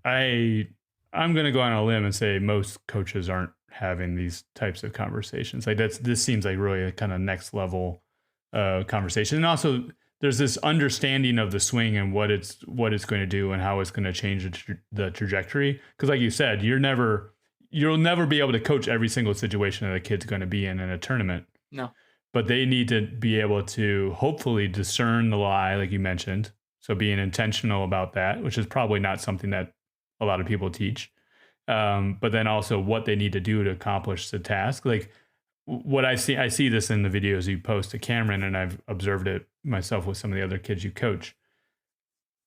I'm going to go on a limb and say most coaches aren't having these types of conversations. Like this seems like really a kind of next level conversation. And also there's this understanding of the swing and what it's going to do and how it's going to change the trajectory. Because like you said, you'll never be able to coach every single situation that a kid's going to be in a tournament. No. But they need to be able to hopefully discern the lie, like you mentioned. So being intentional about that, which is probably not something that a lot of people teach. But then also what they need to do to accomplish the task. Like what I see this in the videos you post to Cameron, and I've observed it myself with some of the other kids you coach.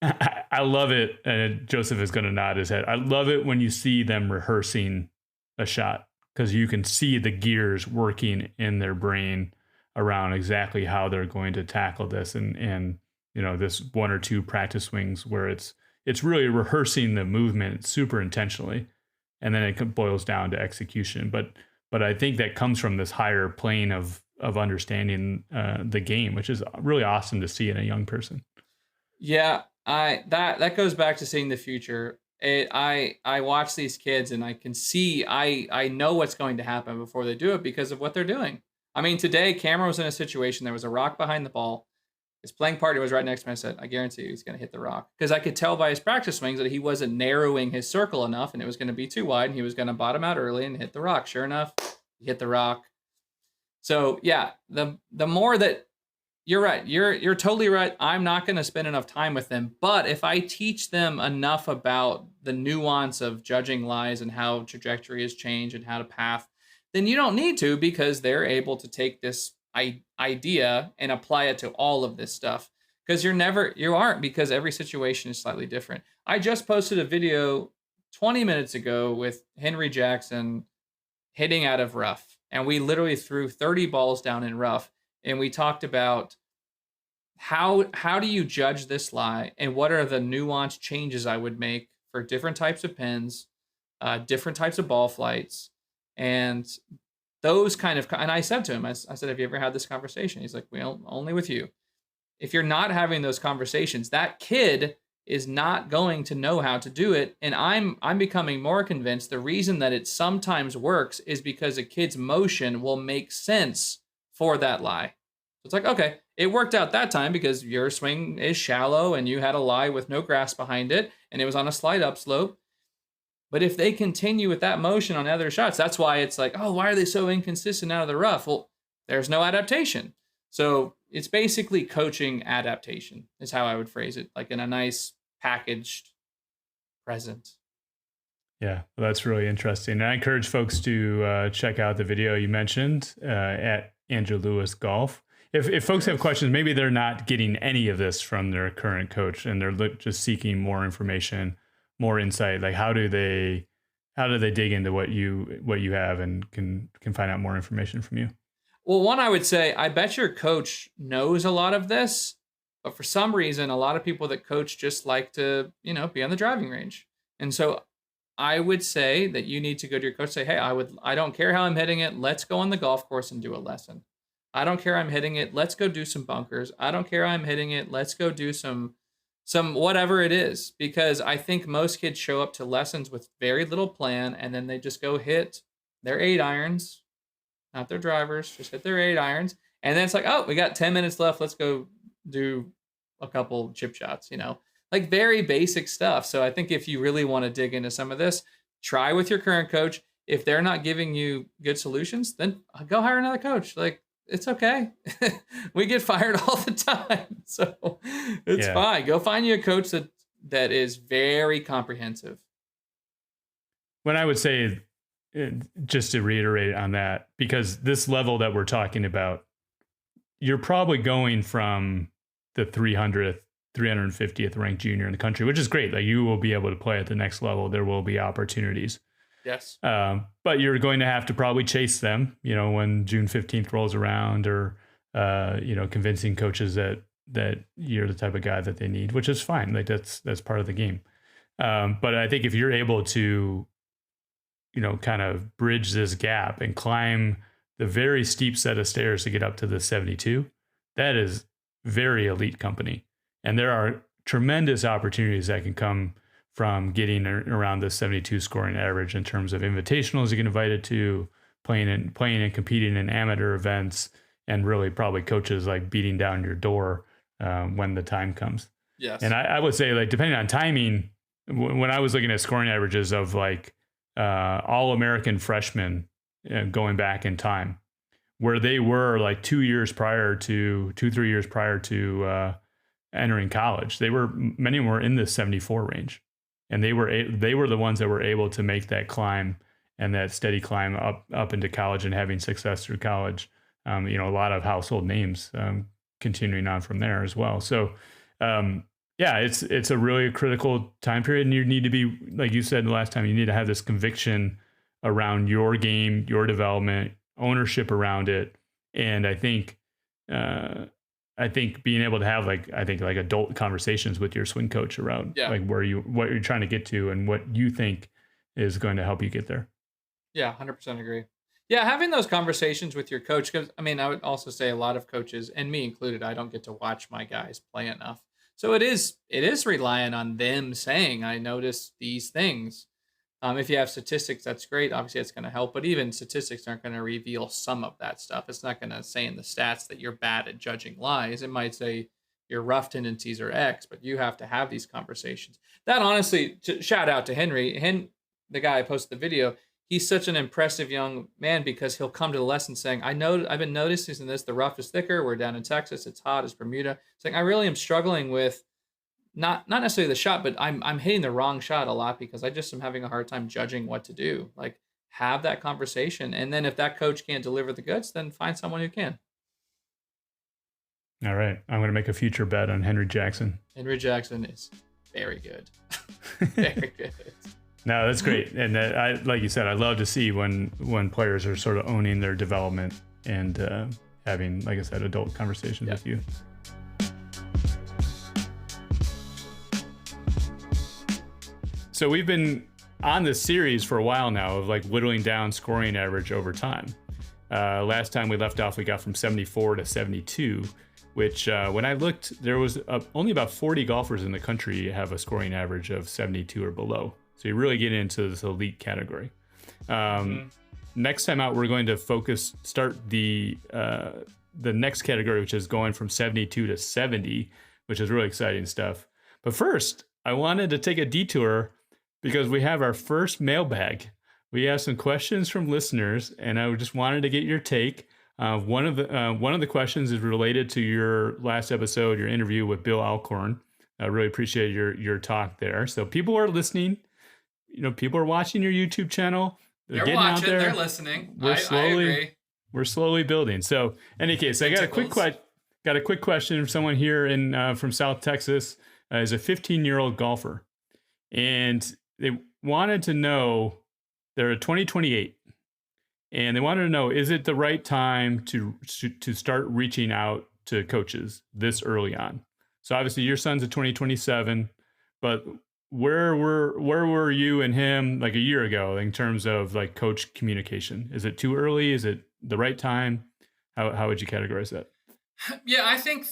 I love it. And Joseph is going to nod his head. I love it when you see them rehearsing a shot, because you can see the gears working in their brain around exactly how they're going to tackle this. And this 1 or 2 practice swings where it's really rehearsing the movement super intentionally. And then it boils down to execution. But I think that comes from this higher plane of understanding the game, which is really awesome to see in a young person. Yeah, that goes back to seeing the future. I watch these kids and I can see, I know what's going to happen before they do it because of what they're doing. I mean, today Cameron was in a situation, there was a rock behind the ball. His playing partner was right next to me. I said, I guarantee you he's going to hit the rock. Because I could tell by his practice swings that he wasn't narrowing his circle enough and it was going to be too wide and he was going to bottom out early and hit the rock. Sure enough, he hit the rock. So yeah, the more that, you're right. You're totally right. I'm not going to spend enough time with them. But if I teach them enough about the nuance of judging lies and how trajectory has changed and how to path, then you don't need to, because they're able to take this idea and apply it to all of this stuff. Because you aren't, because every situation is slightly different. I just posted a video 20 minutes ago with Henry Jackson hitting out of rough. And we literally threw 30 balls down in rough. and we talked about how do you judge this lie, and what are the nuanced changes I would make for different types of pins, different types of ball flights, and those kind of. And I said to him, I said, "Have you ever had this conversation?" He's like, "Well, only with you." If you're not having those conversations, that kid is not going to know how to do it. And I'm becoming more convinced the reason that it sometimes works is because a kid's motion will make sense for that lie. So it's like, okay, it worked out that time because your swing is shallow and you had a lie with no grass behind it and it was on a slide up slope. But if they continue with that motion on other shots, that's why it's like, oh, why are they so inconsistent out of the rough? Well, there's no adaptation. So it's basically coaching adaptation is how I would phrase it, like in a nice packaged present. Yeah, well, that's really interesting. And I encourage folks to check out the video you mentioned at Andrew Lewis Golf. If folks have questions, maybe they're not getting any of this from their current coach and they're just seeking more information, more insight. Like how do they dig into what you have and can find out more information from you? Well, one, I would say, I bet your coach knows a lot of this, but for some reason, a lot of people that coach just like to, be on the driving range. And so I would say that you need to go to your coach, say, hey, I don't care how I'm hitting it. Let's go on the golf course and do a lesson. I don't care how I'm hitting it. Let's go do some bunkers. I don't care how I'm hitting it. Let's go do some whatever it is. Because I think most kids show up to lessons with very little plan, and then they just go hit their 8-irons, not their drivers, just hit their 8-irons. And then it's like, oh, we got 10 minutes left. Let's go do a couple chip shots, like very basic stuff. So I think if you really want to dig into some of this, try with your current coach. If they're not giving you good solutions, then go hire another coach. Like, it's okay. We get fired all the time. So it's fine. Go find you a coach that is very comprehensive. When I would say, just to reiterate on that, because this level that we're talking about, you're probably going from the 300th, 350th ranked junior in the country, which is great. Like you will be able to play at the next level. There will be opportunities. Yes. But you're going to have to probably chase them, when June 15th rolls around, or, convincing coaches that you're the type of guy that they need, which is fine. Like that's part of the game. But I think if you're able to, kind of bridge this gap and climb the very steep set of stairs to get up to the 72, that is very elite company. And there are tremendous opportunities that can come from getting around the 72 scoring average in terms of invitationals you get invited to, playing and competing in amateur events, and really probably coaches like beating down your door when the time comes. Yes. And I would say, like, depending on timing, when I was looking at scoring averages of like all-American freshmen going back in time, where they were like 3 years prior to entering college, many of them were in the 74 range. And they were the ones that were able to make that climb and that steady climb up into college and having success through college. A lot of household names continuing on from there as well. So, it's a really critical time period, and you need to be, like you said the last time, you need to have this conviction around your game, your development, ownership around it, and I think being able to have like adult conversations with your swing coach around like what you're trying to get to and what you think is going to help you get there. Yeah, 100% agree. Yeah, having those conversations with your coach, because I would also say a lot of coaches, and me included, I don't get to watch my guys play enough. So it is relying on them saying, I noticed these things. If you have statistics, that's great. Obviously, it's going to help. But even statistics aren't going to reveal some of that stuff. It's not going to say in the stats that you're bad at judging lies. It might say your rough tendencies are X, but you have to have these conversations. That honestly, shout out to Henry, the guy I posted the video. He's such an impressive young man because he'll come to the lesson saying, I've been noticing this. The rough is thicker. We're down in Texas. It's hot. It's Bermuda. Saying, I really am struggling with not necessarily the shot, but I'm hitting the wrong shot a lot because I just am having a hard time judging what to do. Like, have that conversation. And then if that coach can't deliver the goods, then find someone who can. All right. I'm going to make a future bet on Henry Jackson. Henry Jackson is very good. Very good. No, that's great. And like you said, I love to see when players are sort of owning their development and having, like I said, adult conversations with you. So we've been on this series for a while now of like whittling down scoring average over time. Last time we left off, we got from 74 to 72, which when I looked, there was only about 40 golfers in the country have a scoring average of 72 or below. So you really get into this elite category. Next time out, we're going to start the next category, which is going from 72 to 70, which is really exciting stuff. But first, I wanted to take a detour because we have our first mailbag. We have some questions from listeners, and I just wanted to get your take. One of the questions is related to your last episode, your interview with Bill Alcorn. I really appreciate your talk there. So people are listening. People are watching your YouTube channel. They're watching. They're listening. I agree. We're slowly building. So, in any case, I got a quick question from someone here from South Texas. Is a 15-year-old golfer, and they wanted to know, they're 2028, and they wanted to know, is it the right time to start reaching out to coaches this early on? So obviously your son's a 2027, but where were you and him like a year ago in terms of like coach communication? Is it too early? Is it the right time? How would you categorize that? Yeah, I think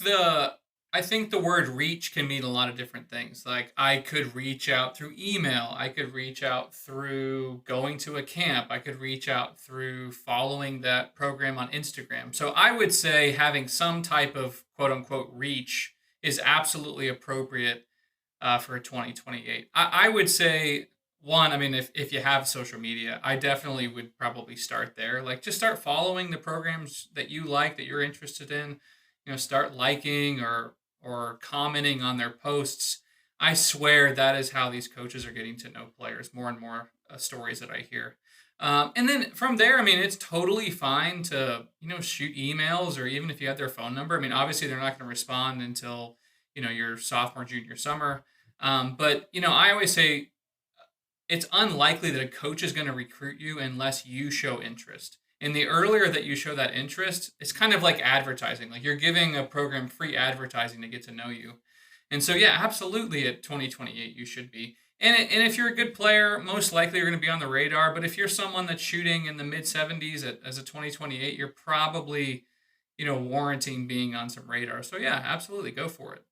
the word reach can mean a lot of different things. Like I could reach out through email. I could reach out through going to a camp. I could reach out through following that program on Instagram. So I would say having some type of quote unquote reach is absolutely appropriate for 2028. I would say one, I mean, if you have social media, I definitely would probably start there. Like just start following the programs that you like, that you're interested in. Start liking or commenting on their posts. I swear that is how these coaches are getting to know players. More and more stories that I hear. And then from there, I mean, it's totally fine to, shoot emails, or even if you have their phone number. I mean, obviously they're not going to respond until, your sophomore, junior, summer. But, I always say it's unlikely that a coach is going to recruit you unless you show interest. And the earlier that you show that interest, it's kind of like advertising. Like you're giving a program free advertising to get to know you. And so, yeah, absolutely at 2028, you should be. And if you're a good player, most likely you're going to be on the radar. But if you're someone that's shooting in the mid 70s as a 2028, you're probably, warranting being on some radar. So, yeah, absolutely. Go for it.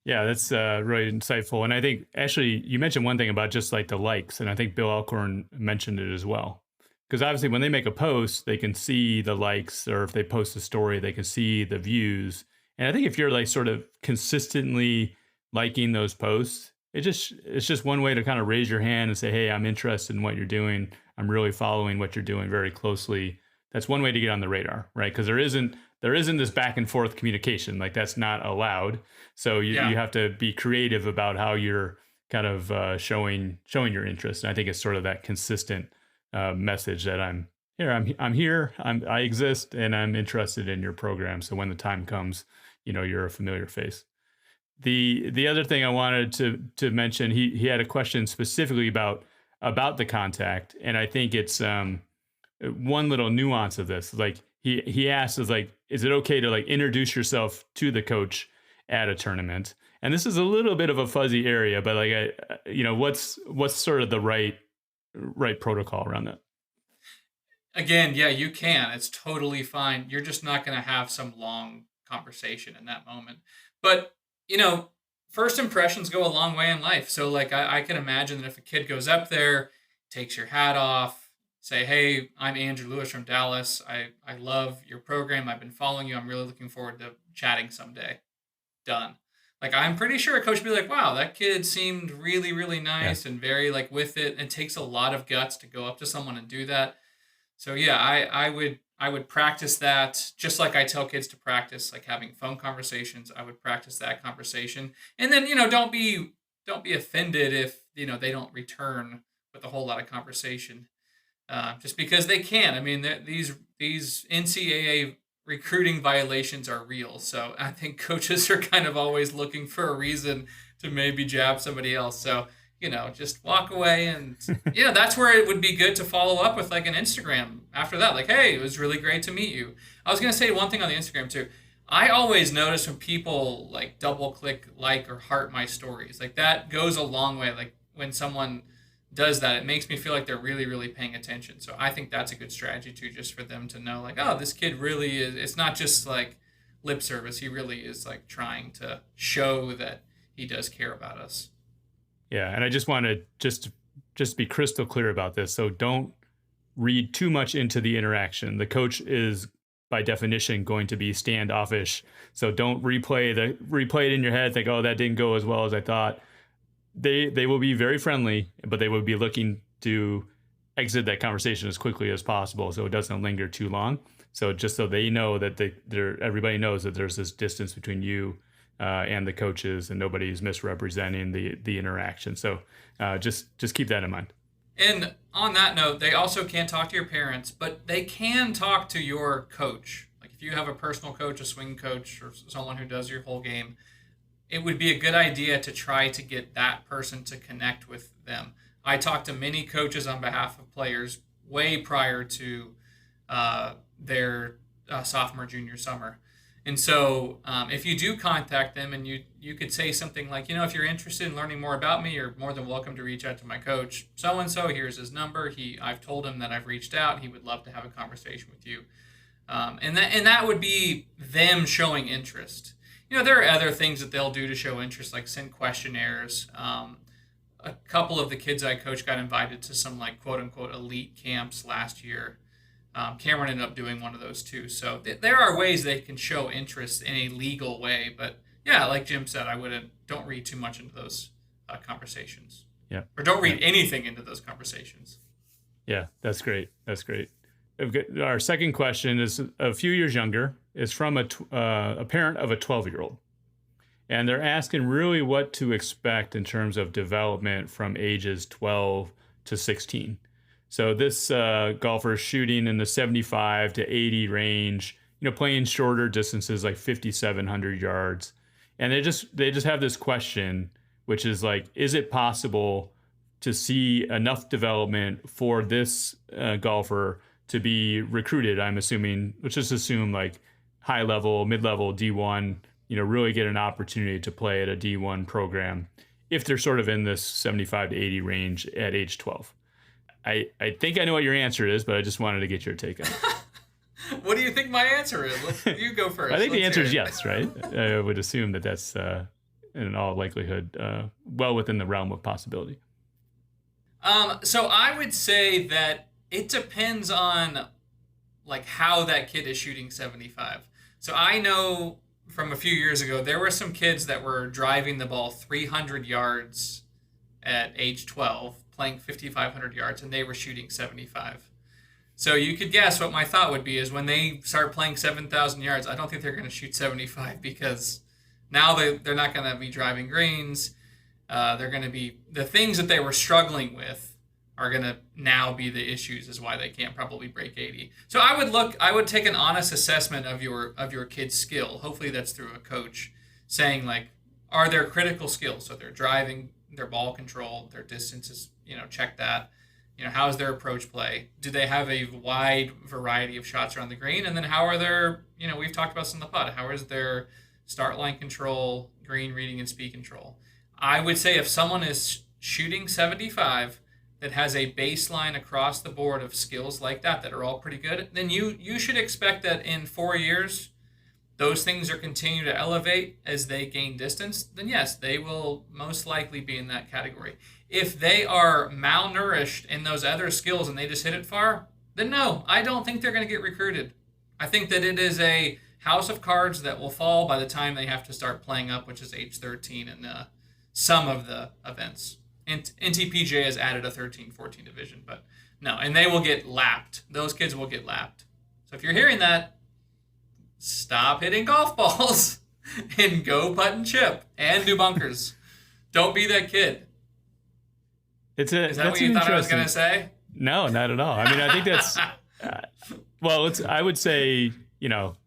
Yeah, that's really insightful. And I think actually you mentioned one thing about just like the likes. And I think Bill Alcorn mentioned it as well. Because obviously when they make a post, they can see the likes, or if they post a story, they can see the views. And I think if you're like sort of consistently liking those posts, it's just one way to kind of raise your hand and say, hey, I'm interested in what you're doing. I'm really following what you're doing very closely. That's one way to get on the radar, right? Because there isn't this back and forth communication. Like that's not allowed. So you have to be creative about how you're kind of showing your interest. And I think it's sort of that consistent message that I'm here, I exist, and I'm interested in your program. So when the time comes, you're a familiar face. The other thing I wanted to mention, he had a question specifically about the contact, and I think it's one little nuance of this. Like he asked, is it okay to like introduce yourself to the coach at a tournament? And this is a little bit of a fuzzy area, but like what's sort of the right protocol around that? Again, yeah, you can. It's totally fine. You're just not going to have some long conversation in that moment. But, first impressions go a long way in life. So like I can imagine that if a kid goes up there, takes your hat off, say, hey, I'm Andrew Lewis from Dallas. I love your program. I've been following you. I'm really looking forward to chatting someday. Done. Like, I'm pretty sure a coach would be like, wow, that kid seemed really, really nice and very like with it. It takes a lot of guts to go up to someone and do that. So yeah, I would practice that just like I tell kids to practice, like having phone conversations. I would practice that conversation. And then, don't be offended if, they don't return with a whole lot of conversation. Just because they can. I mean, these NCAA recruiting violations are real. So I think coaches are kind of always looking for a reason to maybe jab somebody else. So just walk away. And, that's where it would be good to follow up with like an Instagram after that. Like, hey, it was really great to meet you. I was going to say one thing on the Instagram too. I always notice when people like double click, like, or heart my stories, like that goes a long way. Like when someone does that, it makes me feel like they're really, really paying attention. So I think that's a good strategy too, just for them to know like, oh, this kid really is, it's not just like lip service. He really is like trying to show that he does care about us. Yeah. And I just want to just be crystal clear about this. So don't read too much into the interaction. The coach is by definition going to be standoffish. So don't replay it in your head. Think, oh, that didn't go as well as I thought. They will be very friendly, but they will be looking to exit that conversation as quickly as possible so it doesn't linger too long. So just so they know that everybody knows that there's this distance between you and the coaches, and nobody's misrepresenting the interaction. So just keep that in mind. And on that note, they also can't talk to your parents, but they can talk to your coach. Like if you have a personal coach, a swing coach, or someone who does your whole game, it would be a good idea to try to get that person to connect with them. I talked to many coaches on behalf of players way prior to their sophomore, junior summer. And so if you do contact them and you could say something like, if you're interested in learning more about me, you're more than welcome to reach out to my coach. So-and-so, here's his number. I've told him that I've reached out. He would love to have a conversation with you. And that would be them showing interest. There are other things that they'll do to show interest, like send questionnaires. A couple of the kids I coach got invited to some like quote unquote elite camps last year. Cameron ended up doing one of those too. So there are ways they can show interest in a legal way. But yeah, like Jim said, don't read too much into those conversations. Yeah. Or don't read anything into those conversations. Yeah, that's great. That's great. Our second question is a few years younger. It's from a parent of a 12-year-old. And they're asking really what to expect in terms of development from ages 12 to 16. So this golfer is shooting in the 75 to 80 range, playing shorter distances like 5,700 yards. And they just have this question, which is like, is it possible to see enough development for this golfer to be recruited? I'm assuming, let's just assume like high level, mid-level, D1, really get an opportunity to play at a D1 program if they're sort of in this 75 to 80 range at age 12. I think I know what your answer is, but I just wanted to get your take on it. What do you think my answer is? You go first. I think the answer is yes, right? I would assume that's in all likelihood well within the realm of possibility. So I would say that it depends on like how that kid is shooting 75. So I know from a few years ago, there were some kids that were driving the ball 300 yards at age 12, playing 5,500 yards, and they were shooting 75. So you could guess what my thought would be is when they start playing 7,000 yards, I don't think they're going to shoot 75 because now they're not going to be driving greens. They're going to be, the things that they were struggling with are going to now be the issues is why they can't probably break 80. So I would take an honest assessment of your kid's skill. Hopefully that's through a coach saying like, are there critical skills? So they're driving, their ball control, their distances, check that. How's their approach play? Do they have a wide variety of shots around the green? And then how are their, we've talked about this in the pod, how is their start line control, green reading, and speed control? I would say if someone is shooting 75 that has a baseline across the board of skills like that are all pretty good, then you should expect that in 4 years, those things are continue to elevate as they gain distance, then yes, they will most likely be in that category. If they are malnourished in those other skills and they just hit it far, then no, I don't think they're going to get recruited. I think that it is a house of cards that will fall by the time they have to start playing up, which is age 13 in some of the events. And NTPJ has added a 13-14 division, but no, and they will get lapped. Those kids will get lapped. So if you're hearing that, stop hitting golf balls and go putt and chip and do bunkers. Don't be that kid. Is that what you thought I was going to say? No, not at all. I mean, I think that's, I would say,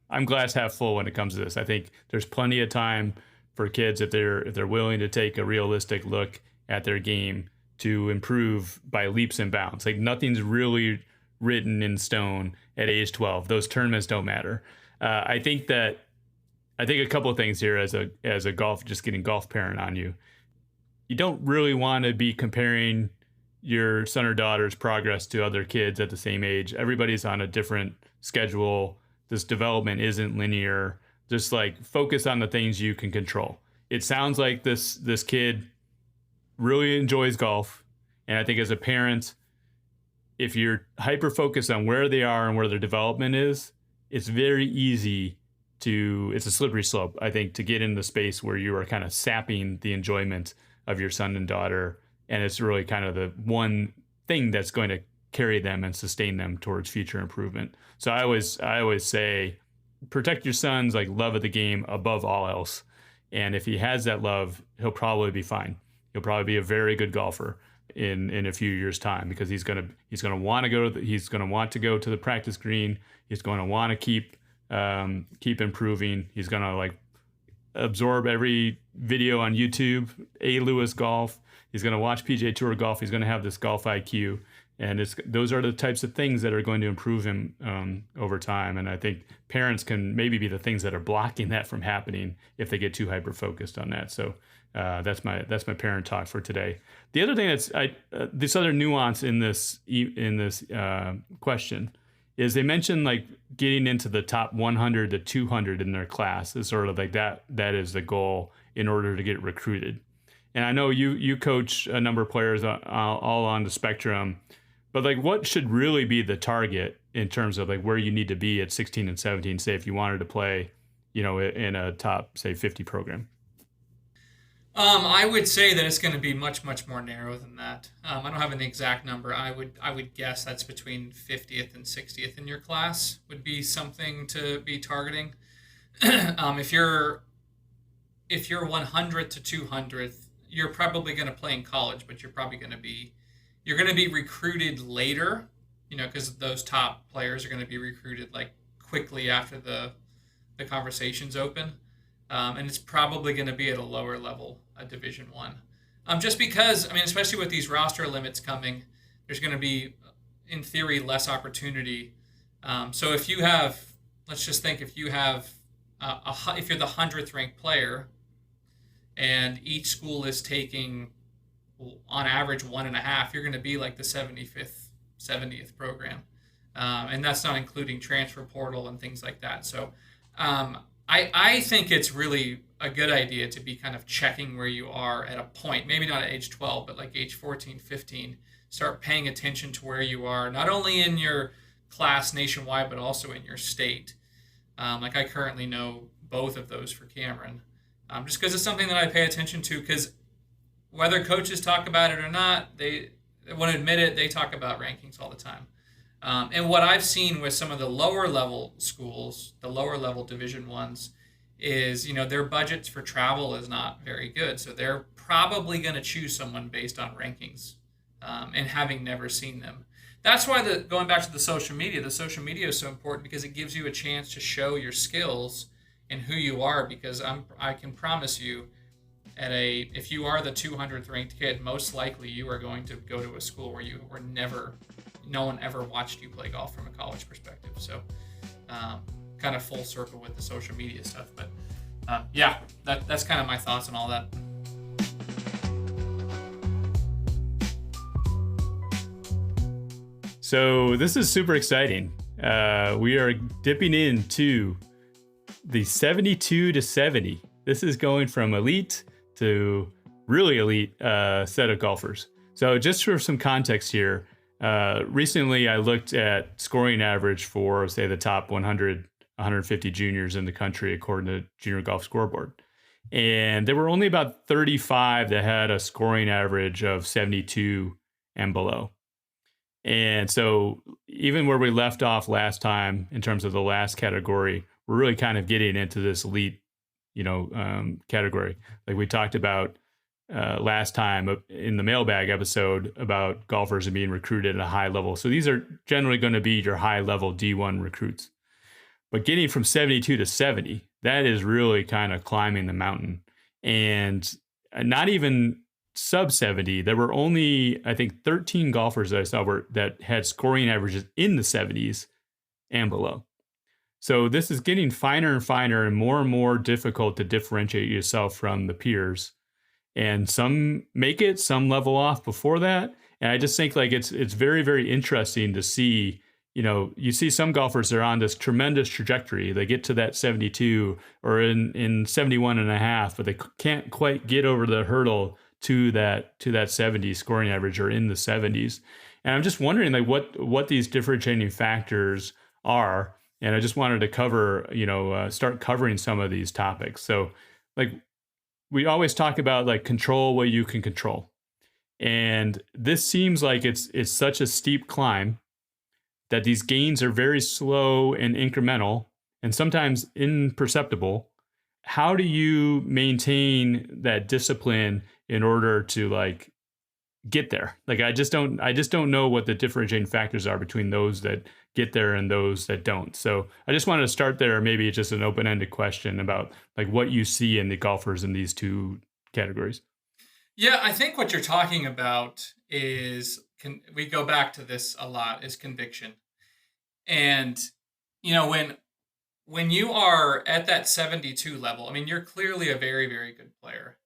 I'm glass half full when it comes to this. I think there's plenty of time for kids if they're willing to take a realistic look at their game to improve by leaps and bounds. Like nothing's really written in stone at age 12. Those tournaments don't matter. I think a couple of things here as a golf, just getting golf parent on you. You don't really want to be comparing your son or daughter's progress to other kids at the same age. Everybody's on a different schedule. This development isn't linear. Just like focus on the things you can control. It sounds like this kid really enjoys golf. And I think as a parent, if you're hyper focused on where they are and where their development is, it's very easy it's a slippery slope, I think, to get in the space where you are kind of sapping the enjoyment of your son and daughter. And it's really kind of the one thing that's going to carry them and sustain them towards future improvement. So I always say, protect your son's like love of the game above all else. And if he has that love, he'll probably be fine. He'll probably be a very good golfer in a few years' time, because he's gonna want to go to the practice green. He's going to want to keep improving. He's going to like absorb every video on YouTube, A. Lewis golf. He's going to watch PGA Tour golf. He's going to have this golf IQ. And those are the types of things that are going to improve him over time. And I think parents can maybe be the things that are blocking that from happening if they get too hyper focused on that. So that's my parent talk for today. The other thing this other nuance in this question is they mentioned like getting into the top 100 to 200 in their class is sort of like that is the goal in order to get recruited. And I know you coach a number of players all on the spectrum, but like what should really be the target in terms of like where you need to be at 16 and 17, say if you wanted to play, in a top, say 50 program? I would say that it's going to be much, much more narrow than that. I don't have an exact number. I would guess that's between 50th and 60th in your class would be something to be targeting. If you're 100th to 200th, you're probably going to play in college, but you're going to be recruited later, because those top players are going to be recruited like quickly after the conversations open. And it's probably going to be at a lower level, a Division I. Just because, especially with these roster limits coming, there's going to be, in theory, less opportunity. So if you have, let's just think, if you have, if you're the 100th ranked player, and each school is taking, on average, 1.5, you're going to be like the 70th program. And that's not including transfer portal and things like that. So I think it's really a good idea to be kind of checking where you are at a point, maybe not at age 12, but like age 14, 15, start paying attention to where you are, not only in your class nationwide, but also in your state. Like I currently know both of those for Cameron, just because it's something that I pay attention to, because whether coaches talk about it or not, they won't admit it, they talk about rankings all the time. And what I've seen with some of the lower level schools, the lower level Division I's, is their budgets for travel is not very good. So they're probably going to choose someone based on rankings, and having never seen them. That's why going back to the social media is so important, because it gives you a chance to show your skills and who you are. Because I can promise you, if you are the 200th ranked kid, most likely you are going to go to a school where no one ever watched you play golf from a college perspective. So kind of full circle with the social media stuff. But that's kind of my thoughts on all that. So this is super exciting. We are dipping into the 72 to 70. This is going from elite to really elite set of golfers. So just for some context here, recently I looked at scoring average for, say, the top 100, 150 juniors in the country according to Junior Golf Scoreboard. And there were only about 35 that had a scoring average of 72 and below. And so even where we left off last time in terms of the last category, we're really kind of getting into this elite, category. Like we talked about last time in the Mailbag episode about golfers and being recruited at a high level. So these are generally going to be your high level D1 recruits. But getting from 72 to 70, that is really kind of climbing the mountain. And not even sub 70, there were only, I think, 13 golfers that I saw that had scoring averages in the 70s and below. So this is getting finer and finer and more difficult to differentiate yourself from the peers. And some make it, some level off before that. And I just think like it's very, very interesting to see, you see some golfers that are on this tremendous trajectory. They get to that 72 or in 71 and a half, but they can't quite get over the hurdle to that 70 scoring average or in the 70s. And I'm just wondering like what these differentiating factors are. And I just wanted to cover, start covering some of these topics. So like we always talk about like control what you can control. And this seems like it's such a steep climb that these gains are very slow and incremental and sometimes imperceptible. How do you maintain that discipline in order to like get there? Like I just don't know what the differentiating factors are between those that get there and those that don't. So I just wanted to start there. Maybe it's just an open-ended question about like what you see in the golfers in these two categories. Yeah, I think what you're talking about is, we go back to this a lot, is conviction. And, when you are at that 72 level, I mean, you're clearly a very, very good player.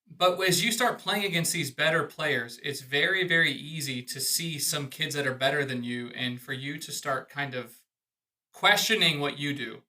But as you start playing against these better players, it's very, very easy to see some kids that are better than you and for you to start kind of questioning what you do.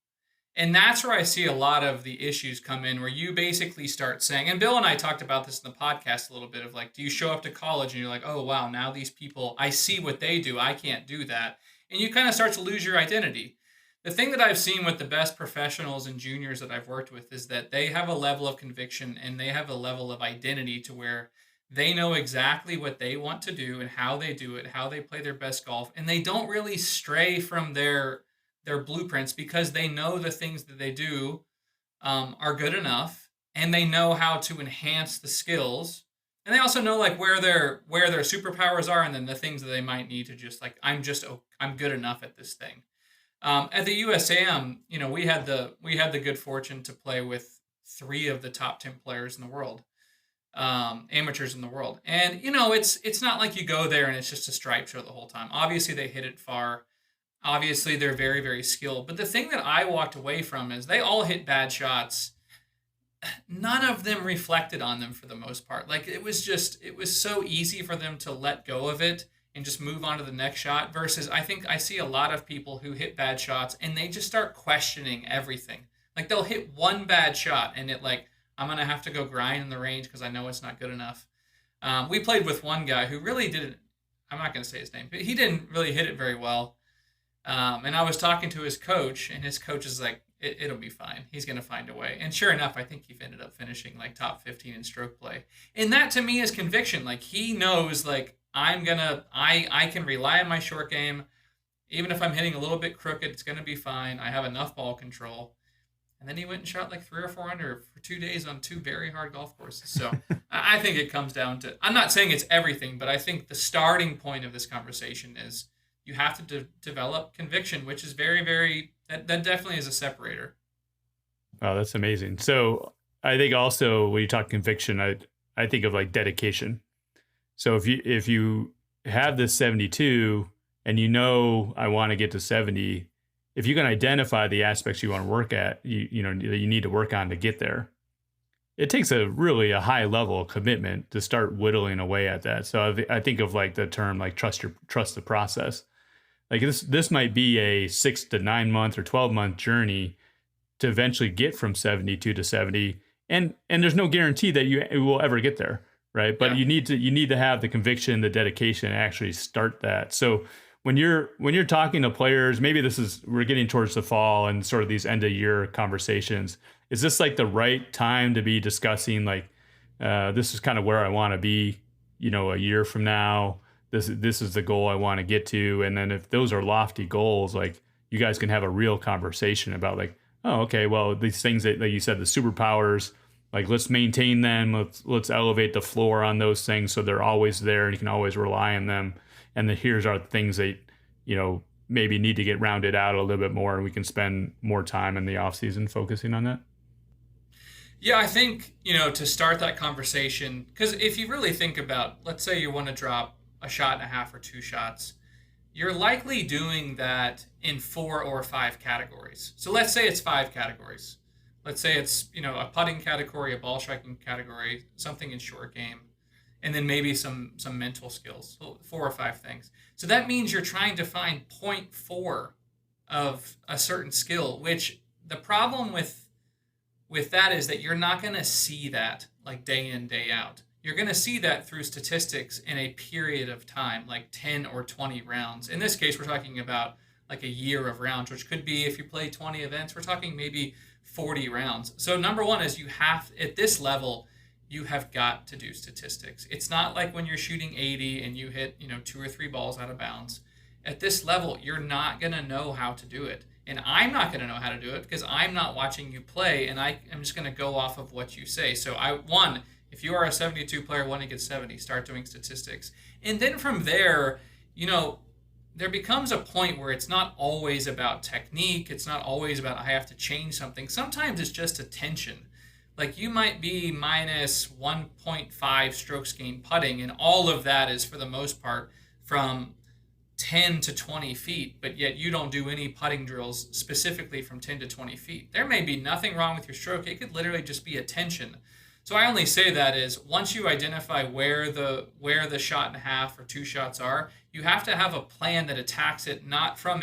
And that's where I see a lot of the issues come in, where you basically start saying, and Bill and I talked about this in the podcast a little bit, of like, do you show up to college and you're like, oh, wow, now these people, I see what they do, I can't do that. And you kind of start to lose your identity. The thing that I've seen with the best professionals and juniors that I've worked with is that they have a level of conviction and they have a level of identity to where they know exactly what they want to do and how they do it, how they play their best golf. And they don't really stray from their blueprints because they know the things that they do are good enough, and they know how to enhance the skills. And they also know like where their superpowers are, and then the things that they might need to just like, I'm good enough at this thing. At the USAM, we had the good fortune to play with 3 of the top 10 players in the world, amateurs in the world. And, it's not like you go there and it's just a stripe show the whole time. Obviously they hit it far. Obviously they're very, very skilled. But the thing that I walked away from is they all hit bad shots. None of them reflected on them for the most part. Like it was so easy for them to let go of it and just move on to the next shot, versus I think I see a lot of people who hit bad shots and they just start questioning everything. Like they'll hit one bad shot and it like, I'm going to have to go grind in the range because I know it's not good enough. We played with one guy who really didn't, I'm not going to say his name, but he didn't really hit it very well. And I was talking to his coach, and his coach is like, it'll be fine. He's going to find a way. And sure enough, I think he ended up finishing like top 15 in stroke play. And that to me is conviction. Like he knows like, I can rely on my short game. Even if I'm hitting a little bit crooked, it's going to be fine. I have enough ball control. And then he went and shot like 3 or 4 under for 2 days on 2 very hard golf courses. So I think it comes down to, I'm not saying it's everything, but I think the starting point of this conversation is you have to develop conviction, which is very, very, that definitely is a separator. Oh, that's amazing. So I think also when you talk conviction, I think of like dedication. So if you have this 72 and I want to get to 70, if you can identify the aspects you want to work at, that you need to work on to get there, it takes a high level of commitment to start whittling away at that. So I think of like the term like trust the process. Like this might be a 6 to 9 month or 12-month journey to eventually get from 72 to 70, and there's no guarantee that you will ever get there. Right. But yeah, you need to have the conviction, the dedication to actually start that. So when you're talking to players, maybe we're getting towards the fall and sort of these end of year conversations. Is this like the right time to be discussing like, this is kind of where I want to be, a year from now, this is the goal I want to get to. And then if those are lofty goals, like you guys can have a real conversation about like, oh, okay, well, these things that like you said, the superpowers, like let's maintain them. Let's elevate the floor on those things so they're always there and you can always rely on them. And here's our things that, maybe need to get rounded out a little bit more, and we can spend more time in the off season focusing on that. Yeah, I think, to start that conversation, because if you really think about, let's say you want to drop a shot and a half or two shots, you're likely doing that in 4 or 5 categories. So let's say it's 5 categories. Let's say it's, a putting category, a ball striking category, something in short game, and then maybe some mental skills, so 4 or 5 things. So that means you're trying to find point 0.4 of a certain skill, which the problem with that is that you're not going to see that like day in, day out. You're going to see that through statistics in a period of time, like 10 or 20 rounds. In this case, we're talking about like a year of rounds, which could be, if you play 20 events, we're talking maybe 40 rounds. So number one is, you have, at this level, you have got to do statistics. It's not like when you're shooting 80 and you hit, 2 or 3 balls out of bounds. At this level, you're not going to know how to do it. And I'm not going to know how to do it because I'm not watching you play, and I'm just going to go off of what you say. So if you are a 72 player wanting to get 70, start doing statistics. And then from there, there becomes a point where it's not always about technique. It's not always about, I have to change something. Sometimes it's just attention. Like, you might be minus 1.5 strokes gained putting, and all of that is, for the most part, from 10 to 20 feet, but yet you don't do any putting drills specifically from 10 to 20 feet. There may be nothing wrong with your stroke. It could literally just be attention. So I only say that is, once you identify where the shot and a half or 2 shots are, you have to have a plan that attacks it, not from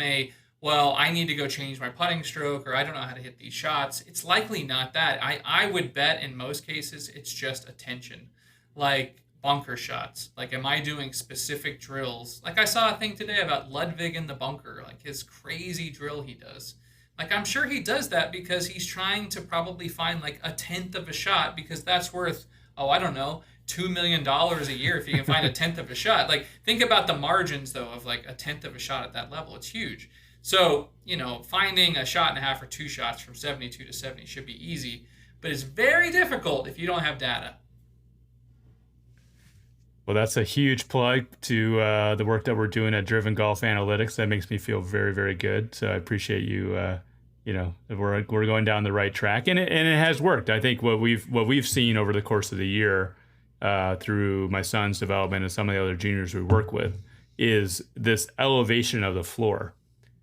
well, I need to go change my putting stroke, or I don't know how to hit these shots. It's likely not that. I would bet in most cases it's just attention. Like, bunker shots. Like, am I doing specific drills? Like, I saw a thing today about Ludwig in the bunker, like his crazy drill he does. Like, I'm sure he does that because he's trying to probably find like a tenth of a shot, because that's worth, I don't know, $2 million a year if you can find a tenth of a shot. Like, think about the margins though of like a tenth of a shot at that level. It's huge. So, finding a shot and a half or 2 shots from 72 to 70 should be easy, but it's very difficult if you don't have data. Well, that's a huge plug to the work that we're doing at Driven Golf Analytics. That makes me feel very, very good. So I appreciate you. We're going down the right track, and it has worked. I think what we've seen over the course of the year, through my son's development and some of the other juniors we work with, is this elevation of the floor,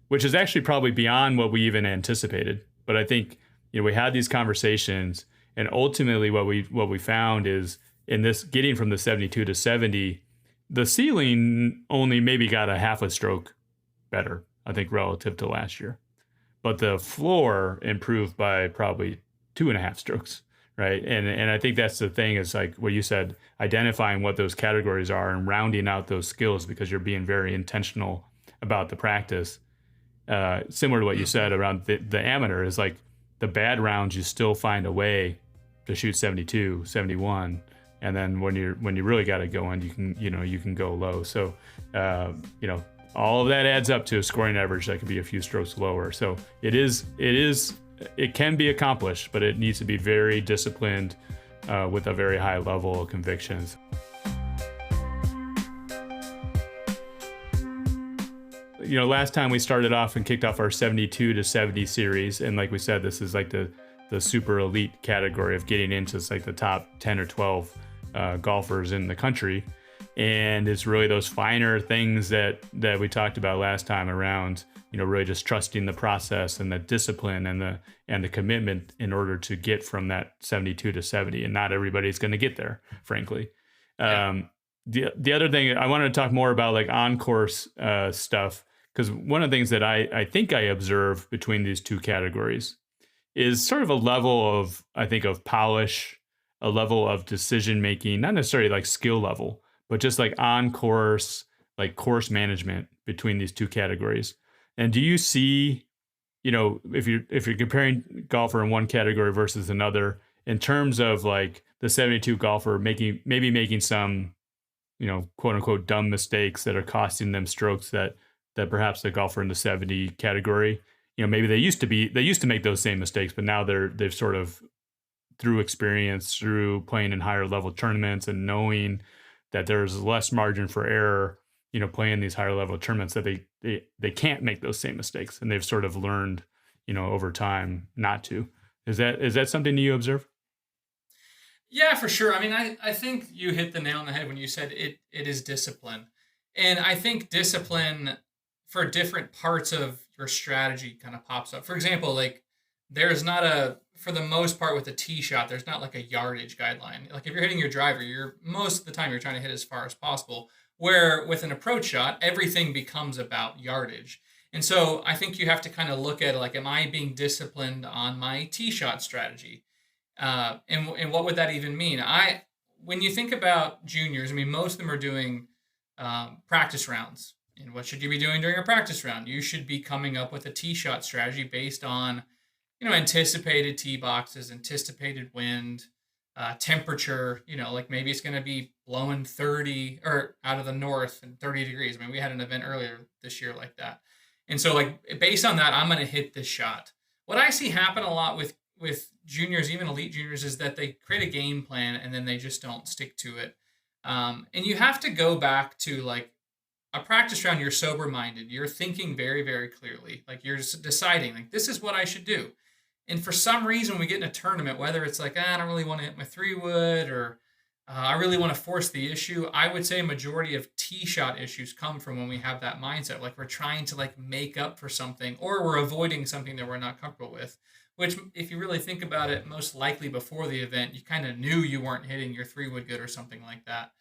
which is actually probably beyond what we even anticipated. But I think we had these conversations, and ultimately what we found is, in this getting from the 72 to 70, the ceiling only maybe got a half a stroke better, I think, relative to last year. But the floor improved by probably 2.5 strokes, right? And I think that's the thing, is like what you said, identifying what those categories are and rounding out those skills, because you're being very intentional about the practice. Similar to what you said around the amateur, is like the bad rounds, you still find a way to shoot 72, 71. And then when you really got it going, you can go low. So, all of that adds up to a scoring average that could be a few strokes lower. So it can be accomplished, but it needs to be very disciplined, with a very high level of convictions. Last time we started off and kicked off our 72 to 70 series, and like we said, this is like the super elite category of getting into like the top 10 or 12 golfers in the country. And it's really those finer things that we talked about last time around, really just trusting the process and the discipline and the commitment in order to get from that 72 to 70. And not everybody's going to get there, frankly. Yeah. The other thing, I wanted to talk more about like on-course stuff, because one of the things that I think I observe between these two categories is sort of a level of, I think, of polish, a level of decision making, not necessarily like skill level, but just like on course, like course management between these two categories. And do you see, if you're comparing golfer in one category versus another, in terms of like the 72 golfer making some, quote unquote dumb mistakes that are costing them strokes that perhaps the golfer in the 70 category, maybe they used to make those same mistakes, but now they've sort of, through experience, through playing in higher level tournaments and knowing that there's less margin for error, playing these higher level tournaments, that they can't make those same mistakes. And they've sort of learned, over time not to. Is that something you observe? Yeah, for sure. I mean, I think you hit the nail on the head when you said it is discipline. And I think discipline for different parts of your strategy kind of pops up. For example, like there's not a for the most part with a tee shot, there's not like a yardage guideline. Like if you're hitting your driver, you're most of the time you're trying to hit as far as possible. Where with an approach shot, everything becomes about yardage. And so I think you have to kind of look at it like, am I being disciplined on my tee shot strategy? And what would that even mean? When you think about juniors, I mean, most of them are doing practice rounds. And what should you be doing during a practice round? You should be coming up with a tee shot strategy based on, anticipated tee boxes, anticipated wind, temperature. Like maybe it's going to be blowing 30 or out of the north and 30 degrees. I mean, we had an event earlier this year like that. And so like based on that, I'm going to hit this shot. What I see happen a lot with juniors, even elite juniors, is that they create a game plan and then they just don't stick to it. And you have to go back to like a practice round. You're sober minded. You're thinking very, very clearly. Like you're just deciding like, this is what I should do. And for some reason, we get in a tournament, whether it's like, I don't really want to hit my 3-wood or I really want to force the issue. I would say a majority of tee shot issues come from when we have that mindset. Like we're trying to like make up for something or we're avoiding something that we're not comfortable with. Which, if you really think about it, most likely before the event, you kind of knew you weren't hitting your 3-wood good or something like that.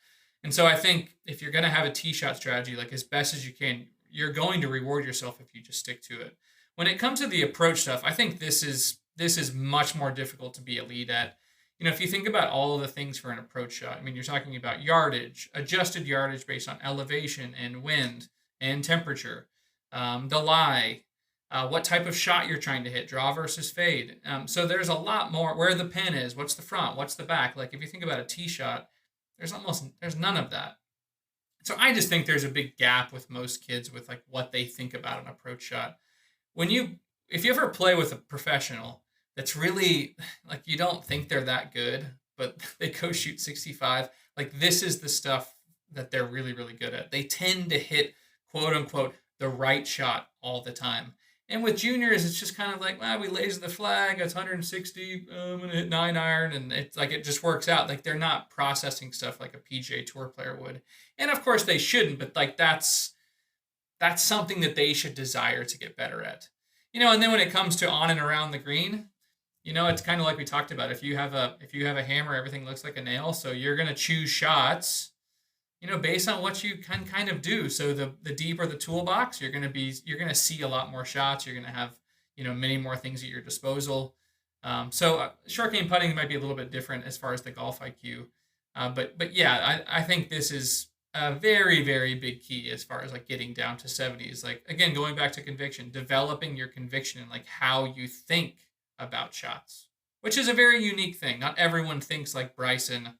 And so I think if you're going to have a tee shot strategy, like as best as you can, you're going to reward yourself if you just stick to it. When it comes to the approach stuff, I think this is much more difficult to be elite at. If you think about all of the things for an approach shot, I mean, you're talking about yardage, adjusted yardage based on elevation and wind and temperature, the lie, what type of shot you're trying to hit, draw versus fade. So there's a lot more. Where the pin is, what's the front, what's the back. Like if you think about a tee shot, there's none of that. So I just think there's a big gap with most kids with like what they think about an approach shot. If you ever play with a professional that's really like you don't think they're that good, but they go shoot 65, like this is the stuff that they're really, really good at. They tend to hit quote unquote the right shot all the time. And with juniors, it's just kind of like, we laser the flag, it's 160, I'm going to hit 9-iron, and it's like it just works out. Like they're not processing stuff like a PGA Tour player would. And of course they shouldn't, but like that's something that they should desire to get better at. And then when it comes to on and around the green, it's kind of like we talked about. If you have a hammer, everything looks like a nail. So you're going to choose shots based on what you can kind of do. So the deeper the toolbox, you're going to see a lot more shots. You're going to have, many more things at your disposal. So short game putting might be a little bit different as far as the golf IQ. But yeah, I think this is a very, very big key as far as like getting down to 70s. Like, again, going back to conviction, developing your conviction and like how you think about shots, which is a very unique thing. Not everyone thinks like Bryson.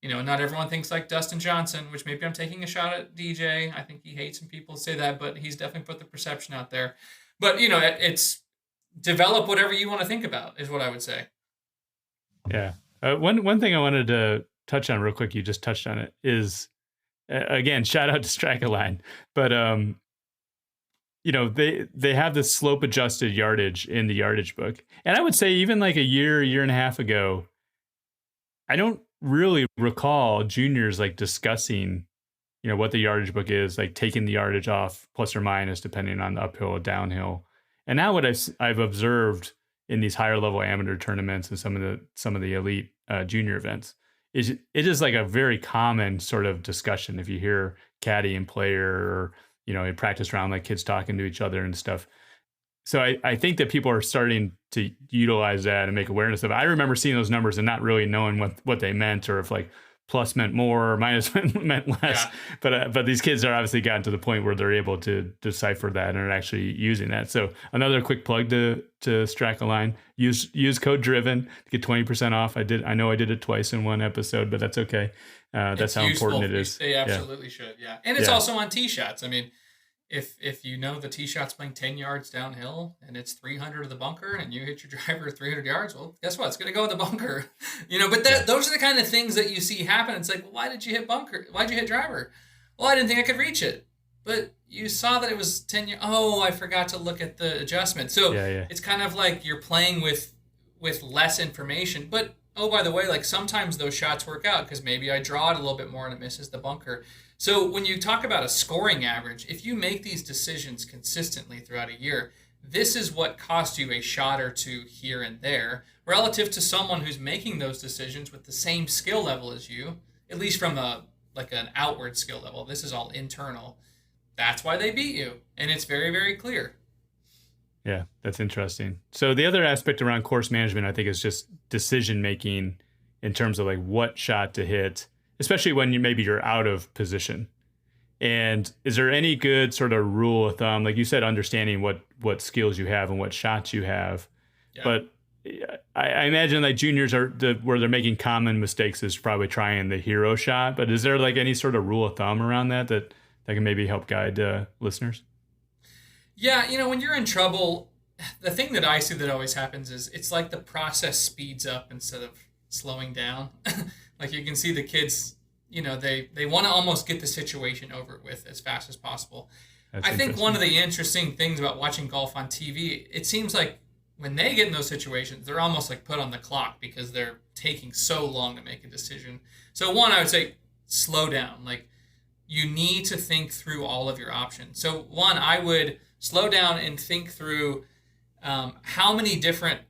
Not everyone thinks like Dustin Johnson, which maybe I'm taking a shot at DJ. I think he hates when people say that, but he's definitely put the perception out there. But, it's develop whatever you want to think about is what I would say. Yeah. One thing I wanted to touch on real quick, you just touched on it, is, again, shout out to StrackaLine. But, they have this slope adjusted yardage in the yardage book. And I would say even like a year and a half ago, I don't really recall juniors like discussing, what the yardage book is, like taking the yardage off plus or minus depending on the uphill or downhill. And now what I've observed in these higher level amateur tournaments and some of the elite junior events is it is like a very common sort of discussion. If you hear caddy and player or in practice round, like kids talking to each other and stuff. So I think that people are starting to utilize that and make awareness of it. I remember seeing those numbers and not really knowing what they meant, or if like plus meant more or minus meant less. Yeah. But these kids are obviously gotten to the point where they're able to decipher that and are actually using that. So another quick plug to StrackaLine. Use code DRIVEN to get 20% off. I know I did it twice in one episode, but that's okay. That's how important it is. They absolutely should. Yeah. And it's also on tee shots. I mean, if the tee shot's playing 10 yards downhill and it's 300 to the bunker and you hit your driver 300 yards, well, guess what? It's going to go in the bunker. But those are the kind of things that you see happen. It's like, well, why did you hit bunker? Why'd you hit driver? Well, I didn't think I could reach it. But you saw that it was 10 yards. Oh, I forgot to look at the adjustment. So It's kind of like you're playing with less information. But oh, by the way, like sometimes those shots work out because maybe I draw it a little bit more and it misses the bunker. So when you talk about a scoring average, if you make these decisions consistently throughout a year, this is what costs you a shot or two here and there relative to someone who's making those decisions with the same skill level as you, at least from a like an outward skill level. This is all internal. That's why they beat you. And it's very, very clear. Yeah, that's interesting. So the other aspect around course management, I think, is just decision making in terms of like what shot to hit, especially when you're out of position. And is there any good sort of rule of thumb, like you said, understanding what skills you have and what shots you have? Yeah. But I imagine like juniors where they're making common mistakes is probably trying the hero shot. But is there like any sort of rule of thumb around that can maybe help guide listeners? Yeah, when you're in trouble, the thing that I see that always happens is it's like the process speeds up instead of slowing down. Like you can see the kids, they want to almost get the situation over with as fast as possible. I think one of the interesting things about watching golf on TV, it seems like when they get in those situations, they're almost like put on the clock because they're taking so long to make a decision. So one, I would say slow down. Like you need to think through all of your options. So one, I would slow down and think through how many different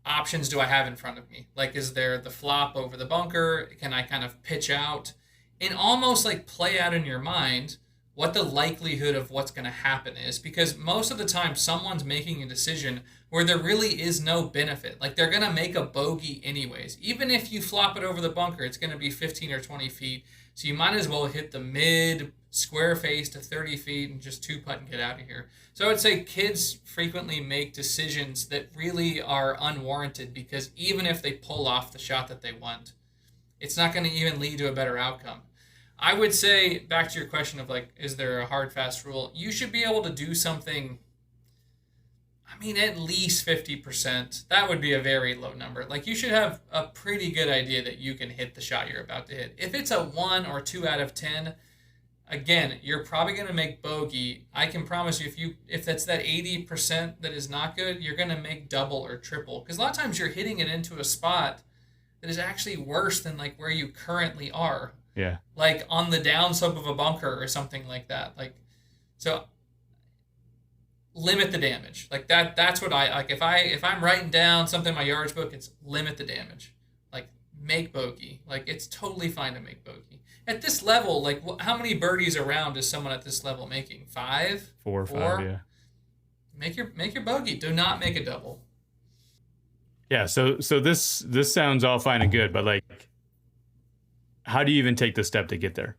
options do I have in front of me? Like, is there the flop over the bunker? Can I kind of pitch out and almost like play out in your mind what the likelihood of what's going to happen is? Because most of the time someone's making a decision where there really is no benefit. Like they're going to make a bogey anyways. Even if you flop it over the bunker, it's going to be 15 or 20 feet. So you might as well hit the mid square face to 30 feet and just two putt and get out of here. So I would say kids frequently make decisions that really are unwarranted because even if they pull off the shot that they want, it's not going to even lead to a better outcome. I would say, back to your question of like, is there a hard, fast rule? You should be able to do something, at least 50%. That would be a very low number. Like you should have a pretty good idea that you can hit the shot you're about to hit. If it's a 1 or 2 out of 10, again, you're probably going to make bogey. I can promise you, if that's that 80% that is not good, you're going to make double or triple. Because a lot of times you're hitting it into a spot that is actually worse than like where you currently are. Yeah. Like on the downslope of a bunker or something like that. Like, so limit the damage. Like that's what I like. If I'm writing down something in my yardage book, it's limit the damage. Like make bogey. Like it's totally fine to make bogey. At this level, like how many birdies around is someone at this level making? 5? 4 or 5, yeah. Make your bogey. Do not make a double. Yeah, so this sounds all fine and good, but like how do you even take the step to get there?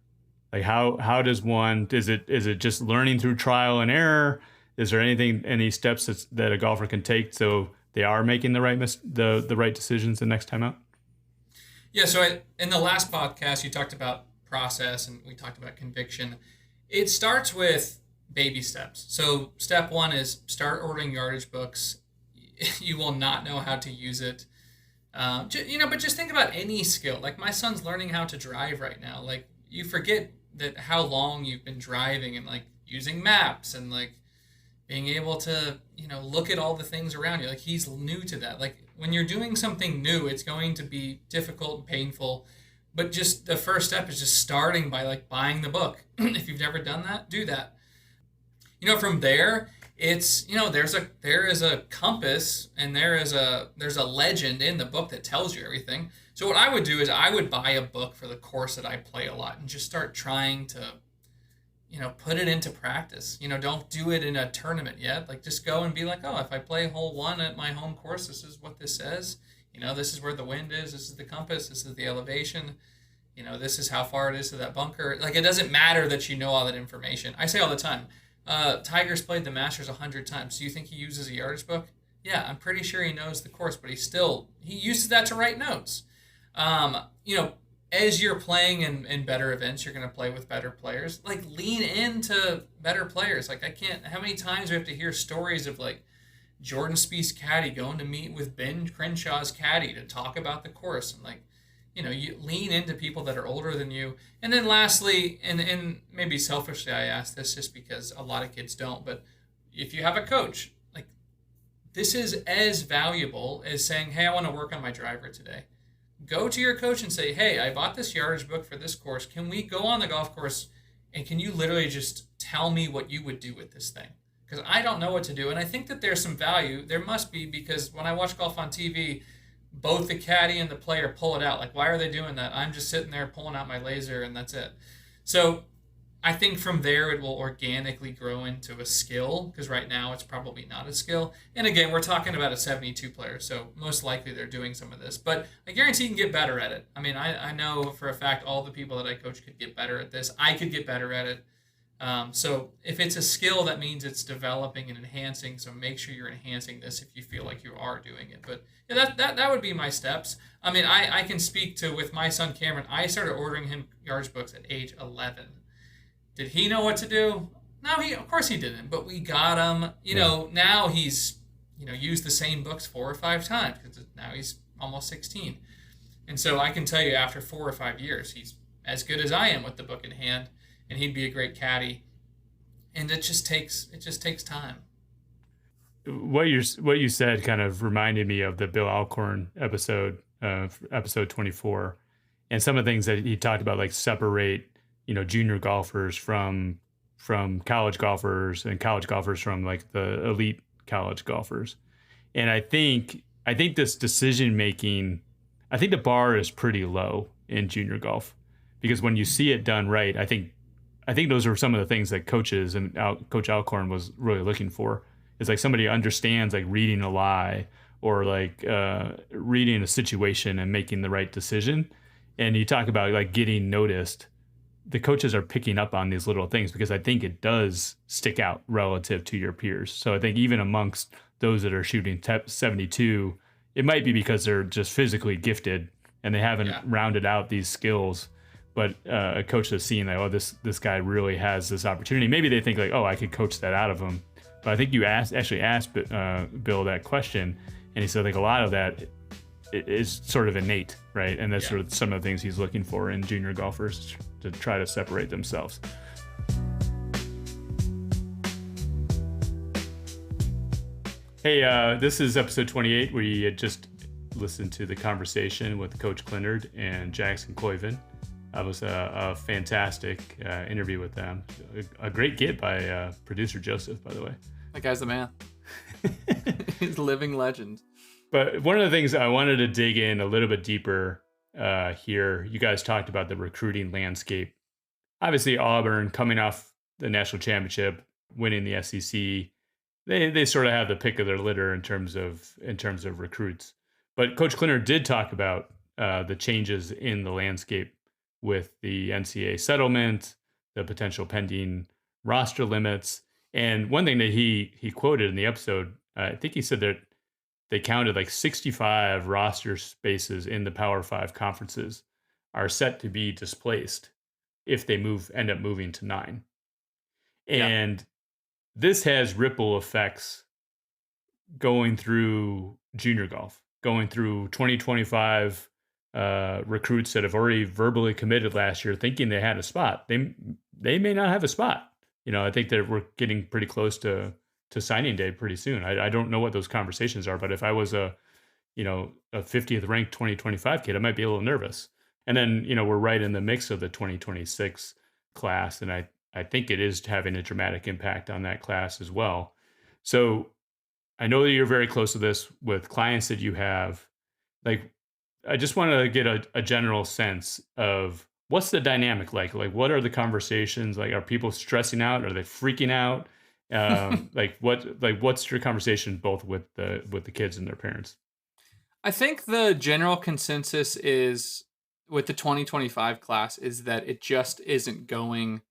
Like how does one, is it just learning through trial and error? Is there any steps that a golfer can take so they are making the right decisions the next time out? Yeah, so in the last podcast, you talked about process and we talked about conviction. It starts with baby steps. So step 1 is start ordering yardage books. You will not know how to use it. But just think about any skill. Like my son's learning how to drive right now. Like you forget that how long you've been driving and like using maps and like being able to, look at all the things around you. Like he's new to that. Like when you're doing something new, it's going to be difficult and painful. But just the first step is just starting by like buying the book. If you've never done that, do that. From there, it's, there is a compass and there's a legend in the book that tells you everything. So what I would do is I would buy a book for the course that I play a lot and just start trying to, put it into practice. Don't do it in a tournament yet. Like just go and be like, oh, if I play hole 1 at my home course, this is what this says. This is where the wind is. This is the compass. This is the elevation. This is how far it is to that bunker. Like it doesn't matter that you know all that information. I say all the time, Tiger's played the Masters 100 times. Do you think he uses a yardage book? Yeah, I'm pretty sure he knows the course, but he uses that to write notes. As you're playing in better events, you're going to play with better players. Like lean into better players. Like how many times do we have to hear stories of like Jordan Spieth's caddy going to meet with Ben Crenshaw's caddy to talk about the course and like, you lean into people that are older than you. And then lastly, and maybe selfishly I ask this just because a lot of kids don't, but if you have a coach, like this is as valuable as saying, hey, I want to work on my driver today. go to your coach and say, hey, I bought this yardage book for this course. Can we go on the golf course and can you literally just tell me what you would do with this thing? Because I don't know what to do. And I think that there's some value. There must be, because when I watch golf on TV, both the caddy and the player pull it out. Like, why are they doing that? I'm just sitting there pulling out my laser and that's it. So I think from there it will organically grow into a skill, because right now it's probably not a skill. And again, we're talking about a 72 player, so most likely they're doing some of this. But I guarantee you can get better at it. I mean, I know for a fact all the people that I coach could get better at this. I could get better at it. So if it's a skill, that means it's developing and enhancing. So make sure you're enhancing this if you feel like you are doing it. But yeah, that would be my steps. I mean, I can speak to, with my son Cameron, I started ordering him yardage books at age 11. Did he know what to do? No, of course he didn't. But we got him. Now he's used the same books 4 or 5 times, because now he's almost 16. And so I can tell you, after 4 or 5 years, he's as good as I am with the book in hand, and he'd be a great caddy. And it just takes time. What you said kind of reminded me of the Bill Alcorn episode, episode 24, and some of the things that he talked about, like separate junior golfers from college golfers, and college golfers from like the elite college golfers. And I think this decision making, I think the bar is pretty low in junior golf, because when you see it done right, I think those are some of the things that coaches and Coach Alcorn was really looking for. It's like somebody understands, like reading a lie, or like reading a situation and making the right decision. And you talk about like getting noticed. The coaches are picking up on these little things, because I think it does stick out relative to your peers. So I think even amongst those that are shooting 72, it might be because they're just physically gifted and they haven't rounded out these skills. But a coach that's seeing that, oh, this guy really has this opportunity. Maybe they think like, oh, I could coach that out of him. But I think you actually asked Bill that question, and he said like a lot of that is sort of innate, right? And that's sort of some of the things he's looking for in junior golfers to try to separate themselves. Hey, this is episode 28. We had just listened to the conversation with Coach Clinard and Jackson Koiven. That was a fantastic interview with them. A great get by producer Joseph, by the way. That guy's the man. He's a living legend. But one of the things I wanted to dig in a little bit deeper here, you guys talked about the recruiting landscape. Obviously, Auburn coming off the national championship, winning the SEC, they sort of have the pick of their litter in terms of recruits. But Coach Clinard did talk about the changes in the landscape with the NCAA settlement, the potential pending roster limits. And one thing that he quoted in the episode, I think he said that they counted like 65 roster spaces in the Power 5 conferences are set to be displaced if they end up moving to 9. And this has ripple effects going through junior golf, going through 2025 recruits that have already verbally committed last year thinking they had a spot. They may not have a spot. I think that we're getting pretty close to signing day pretty soon. I don't know what those conversations are, but if I was a 50th ranked 2025 kid, I might be a little nervous. And then, we're right in the mix of the 2026 class. And I think it is having a dramatic impact on that class as well. So I know that you're very close to this with clients that you have. Like, I just want to get a general sense of what's the dynamic like? Like, what are the conversations? Like, are people stressing out? Are they freaking out? What's your conversation both with the kids and their parents? I think the general consensus is with the 2025 class is that it just isn't going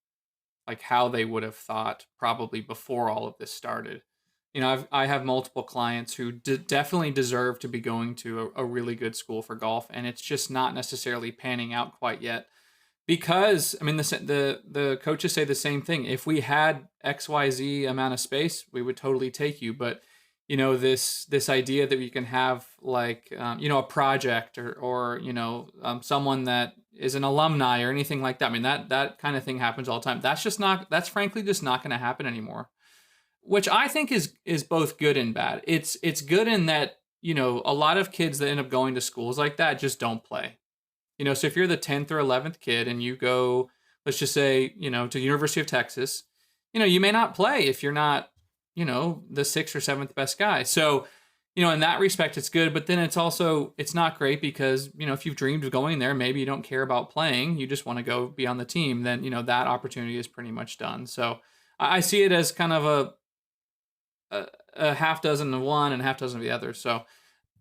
like how they would have thought probably before all of this started. I have multiple clients who definitely deserve to be going to a really good school for golf, and it's just not necessarily panning out quite yet. Because, I mean, the coaches say the same thing. If we had XYZ amount of space, we would totally take you. But, this idea that we can have like, a project or someone that is an alumni or anything like that. I mean, that kind of thing happens all the time. That's frankly just not going to happen anymore, which I think is both good and bad. It's good in that a lot of kids that end up going to schools like that just don't play. So if you're the 10th or 11th kid and you go, let's just say, to the University of Texas, you may not play if you're not, the 6th or 7th best guy. So, in that respect, it's good. But then it's not great because, if you've dreamed of going there, maybe you don't care about playing, you just want to go be on the team, then, that opportunity is pretty much done. So I see it as kind of a half dozen of one and a half dozen of the other. So,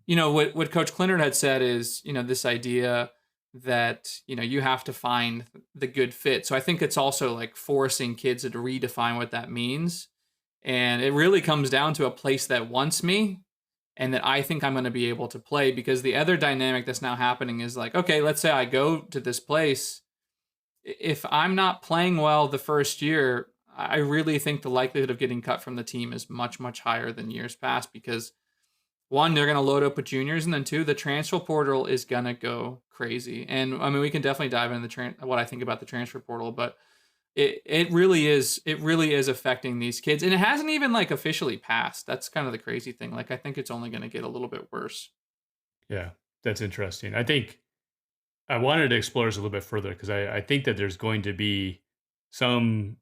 what Coach Clinard had said is, this idea that, you have to find the good fit. So I think it's also like forcing kids to redefine what that means. And it really comes down to a place that wants me and that I think I'm going to be able to play, because the other dynamic that's now happening is like, okay, let's say I go to this place. If I'm not playing well the first year, I really think the likelihood of getting cut from the team is much, much higher than years past, because one, they're going to load up with juniors, and then two, the transfer portal is going to go crazy. And I mean, we can definitely dive into what I think about the transfer portal, but it really is affecting these kids, and it hasn't even like officially passed. That's kind of the crazy thing. Like, I think it's only going to get a little bit worse. Yeah, that's interesting. I think I wanted to explore this a little bit further because I think that there's going to be some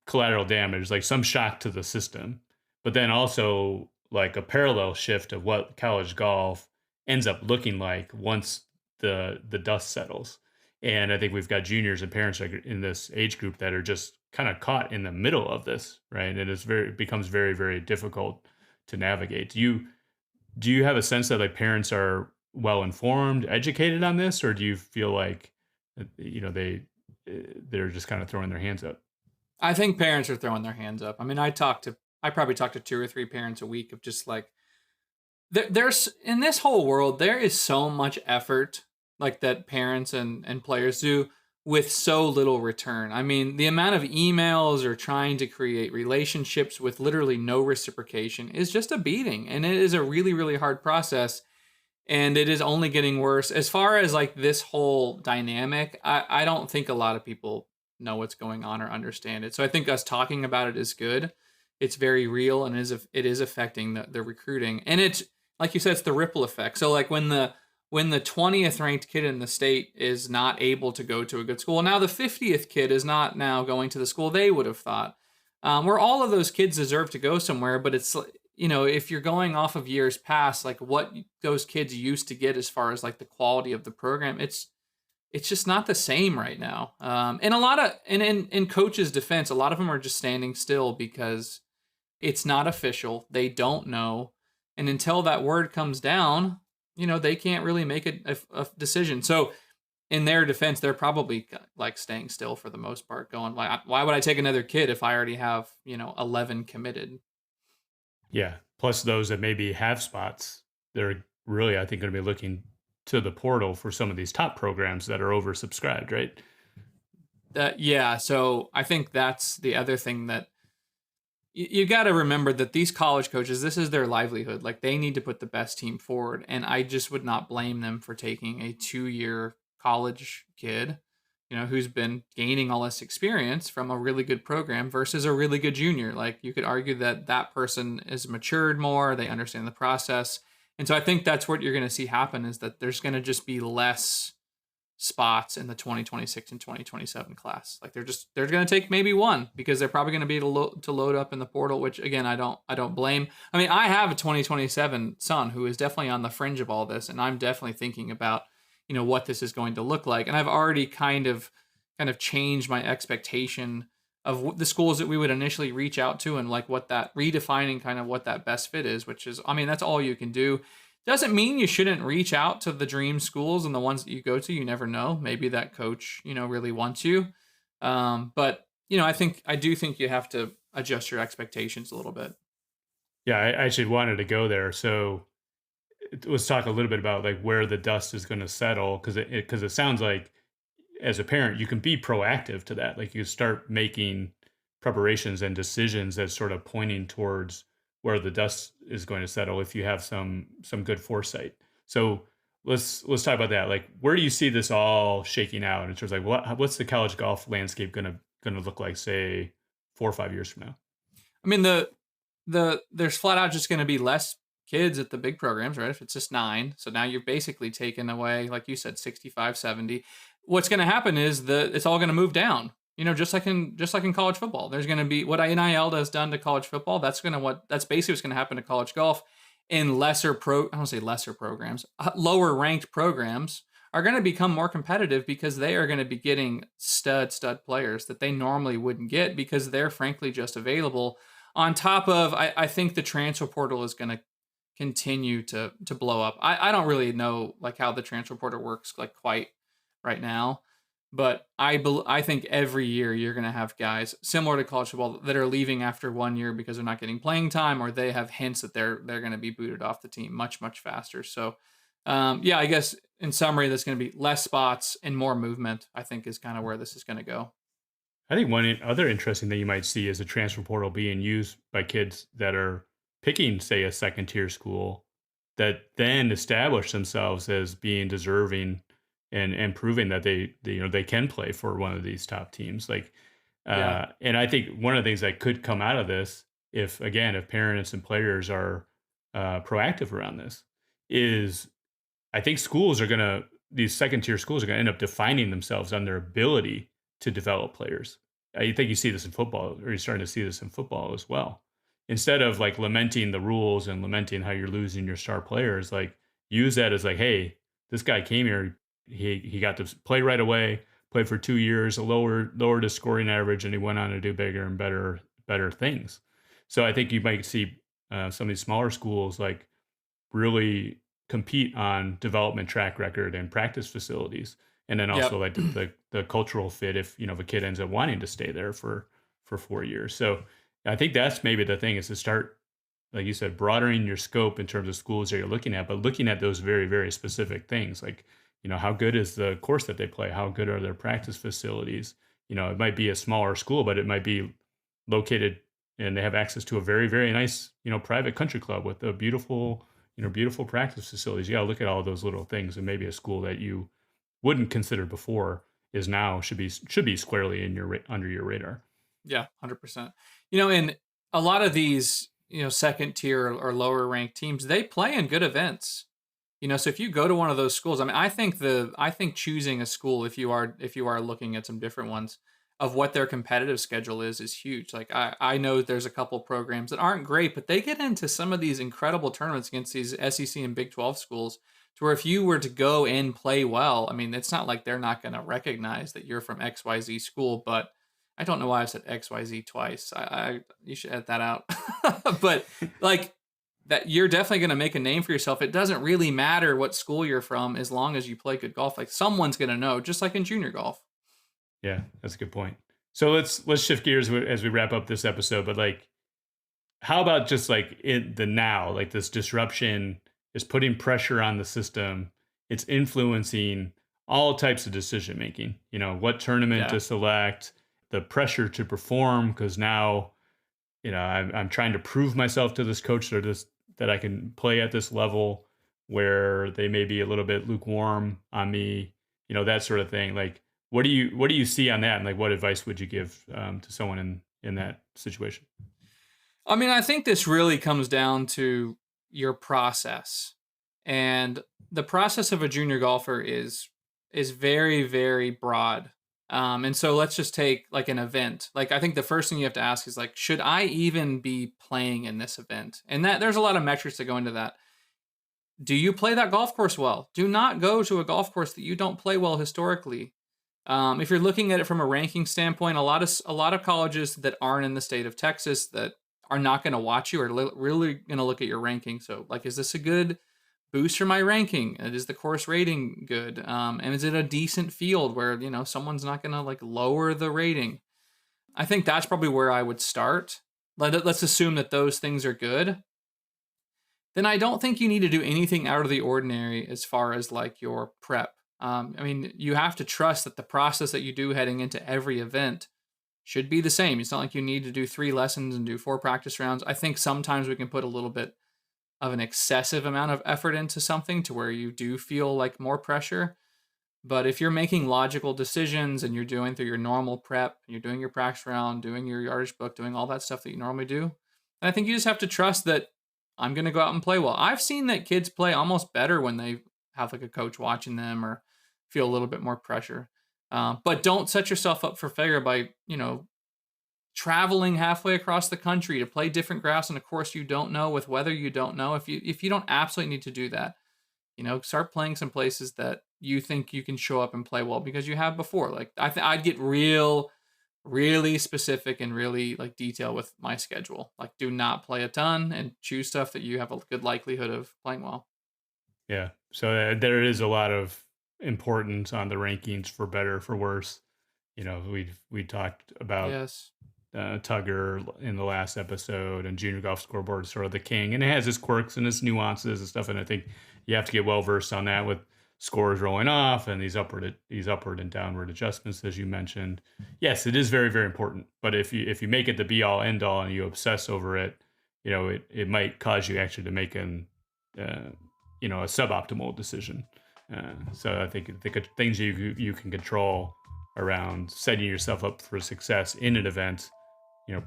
collateral damage, like some shock to the system, but then also like a parallel shift of what college golf ends up looking like once the dust settles. And I think we've got juniors and parents in this age group that are just kind of caught in the middle of this, right? And it becomes very, very difficult to navigate. Do you have a sense that like parents are well informed, educated on this, or do you feel like they're just kind of throwing their hands up? I think parents are throwing their hands up. I mean, I probably talk to 2 or 3 parents a week of just like, there's in this whole world, there is so much effort like that parents and players do with so little return. I mean, the amount of emails or trying to create relationships with literally no reciprocation is just a beating. And it is a really, really hard process. And it is only getting worse. As far as like this whole dynamic, I don't think a lot of people know what's going on or understand it. So I think us talking about it is good. It's very real, and it is affecting the recruiting. And it's, like you said, it's the ripple effect. So like when the 20th ranked kid in the state is not able to go to a good school, now the 50th kid is not now going to the school they would have thought. Where all of those kids deserve to go somewhere, but it's, if you're going off of years past, like what those kids used to get as far as like the quality of the program, it's just not the same right now. And in coaches' defense, a lot of them are just standing still because it's not official. They don't know. And until that word comes down, they can't really make a decision. So in their defense, they're probably like staying still for the most part, going like, why would I take another kid if I already have, 11 committed? Yeah. Plus those that maybe have spots, they're really, I think, going to be looking to the portal for some of these top programs that are oversubscribed, right? Yeah. So I think that's the other thing that you got to remember, that these college coaches, this is their livelihood. Like, they need to put the best team forward. And I just would not blame them for taking a 2-year college kid, who's been gaining all this experience from a really good program versus a really good junior. Like, you could argue that person is matured more. They understand the process. And so I think that's what you're going to see happen, is that there's going to just be less spots in the 2026 and 2027 class. Like, they're going to take maybe one, because they're probably going to be able to load up in the portal, which again, I don't blame. I mean, I have a 2027 son who is definitely on the fringe of all this, and I'm definitely thinking about, what this is going to look like. And I've already kind of changed my expectation of the schools that we would initially reach out to, and like what that redefining kind of what that best fit is, which is, I mean, that's all you can do. Doesn't mean you shouldn't reach out to the dream schools and the ones that you go to. You never know. Maybe that coach, really wants you. But, I do think you have to adjust your expectations a little bit. Yeah, I actually wanted to go there. So let's talk a little bit about like where the dust is going to settle, because it sounds like as a parent, you can be proactive to that. Like, you start making preparations and decisions that's sort of pointing towards where the dust is going to settle if you have some good foresight. So let's talk about that. Like, where do you see this all shaking out in terms of like what's the college golf landscape gonna look like, say 4 or 5 years from now? I mean, there's flat out just going to be less kids at the big programs, right? If it's just 9, so now you're basically taking away, like you said, 65, 70. What's going to happen is it's all going to move down. Just like in college football, there's going to be what NIL has done to college football. That's basically what's going to happen to college golf. In I don't say lesser programs, lower ranked programs are going to become more competitive because they are going to be getting stud players that they normally wouldn't get because they're frankly just available. On top of, I think the transfer portal is going to continue to blow up. I don't really know like how the transfer portal works like quite right now, but I think every year you're going to have guys similar to college football that are leaving after 1 year because they're not getting playing time, or they have hints that they're going to be booted off the team much faster. So, I guess in summary, there's going to be less spots and more movement, I think, is kind of where this is going to go. I think one other interesting thing you might see is a transfer portal being used by kids that are picking, say, a second tier school that then establish themselves as being deserving and proving that they can play for one of these top teams. Like, and I think one of the things that could come out of this, if parents and players are proactive around this, is I think these second tier schools are going to end up defining themselves on their ability to develop players. I think you see this in football, or you're starting to see this in football as well. Instead of like lamenting the rules and lamenting how you're losing your star players, like use that as like, hey, this guy came here, he got to play right away, played for 2 years, lowered his scoring average, and he went on to do bigger and better things. So I think you might see some of these smaller schools like really compete on development track record and practice facilities. And then also like the cultural fit if a kid ends up wanting to stay there for 4 years. So I think that's maybe the thing, is to start, like you said, broadening your scope in terms of schools that you're looking at, but looking at those very, very specific things. Like, how good is the course that they play? How good are their practice facilities? It might be a smaller school, but it might be located and they have access to a very, very nice, private country club with a beautiful practice facilities. You got to look at all those little things, and maybe a school that you wouldn't consider before is now should be squarely under your radar. Yeah, 100%. And a lot of these, second tier or lower ranked teams, they play in good events. So if you go to one of those schools, I mean, I think choosing a school, if you are looking at some different ones, of what their competitive schedule is huge. Like I know there's a couple programs that aren't great, but they get into some of these incredible tournaments against these SEC and Big 12 schools, to where if you were to go and play well, I mean, it's not like they're not going to recognize that you're from XYZ school. But I don't know why I said XYZ twice. You should edit that out. But like that, you're definitely going to make a name for yourself. It doesn't really matter what school you're from as long as you play good golf. Like someone's going to know, just like in junior golf. Yeah, that's a good point. So let's shift gears as we wrap up this episode. But like, how about just like in the now, like this disruption is putting pressure on the system. It's influencing all types of decision making. What tournament to select, the pressure to perform, because now, I'm trying to prove myself to this coach that I can play at this level where they may be a little bit lukewarm on me. That sort of thing. Like, what do you see on that, and like what advice would you give to someone in that situation? I mean, I think this really comes down to your process, and the process of a junior golfer is very, very broad. And so let's just take like an event. Like I think the first thing you have to ask is like, should I even be playing in this event? And that there's a lot of metrics that go into that. Do you play that golf course well? Do not go to a golf course that you don't play well historically. If you're looking at it from a ranking standpoint, a lot of colleges that aren't in the state of Texas that are not going to watch you are really going to look at your ranking. So like, is this a good boost for my ranking? Is the course rating good? And is it a decent field where, someone's not going to like lower the rating? I think that's probably where I would start. Let's assume that those things are good. Then I don't think you need to do anything out of the ordinary as far as like your prep. I mean, you have to trust that the process that you do heading into every event should be the same. It's not like you need to do 3 lessons and do 4 practice rounds. I think sometimes we can put a little bit of an excessive amount of effort into something to where you do feel like more pressure. But if you're making logical decisions and you're doing through your normal prep, you're doing your practice round, doing your yardage book, doing all that stuff that you normally do, I think you just have to trust that I'm going to go out and play well. I've seen that kids play almost better when they have like a coach watching them or feel a little bit more pressure. But don't set yourself up for failure by, traveling halfway across the country to play different graphs on a course you don't know with weather you don't know. If you don't absolutely need to do that, start playing some places that you think you can show up and play well because you have before. Like I'd get really specific and really like detail with my schedule. Like do not play a ton and choose stuff that you have a good likelihood of playing well. Yeah. So there is a lot of importance on the rankings for better, for worse. We talked about Yes. Tugger in the last episode, and Junior Golf Scoreboard is sort of the king, and it has its quirks and its nuances and stuff. And I think you have to get well versed on that with scores rolling off and these upward and downward adjustments, as you mentioned. Yes, it is very, very important. But if you make it the be all end all and you obsess over it, it might cause you actually to make a suboptimal decision. So I think the things you can control around setting yourself up for success in an event,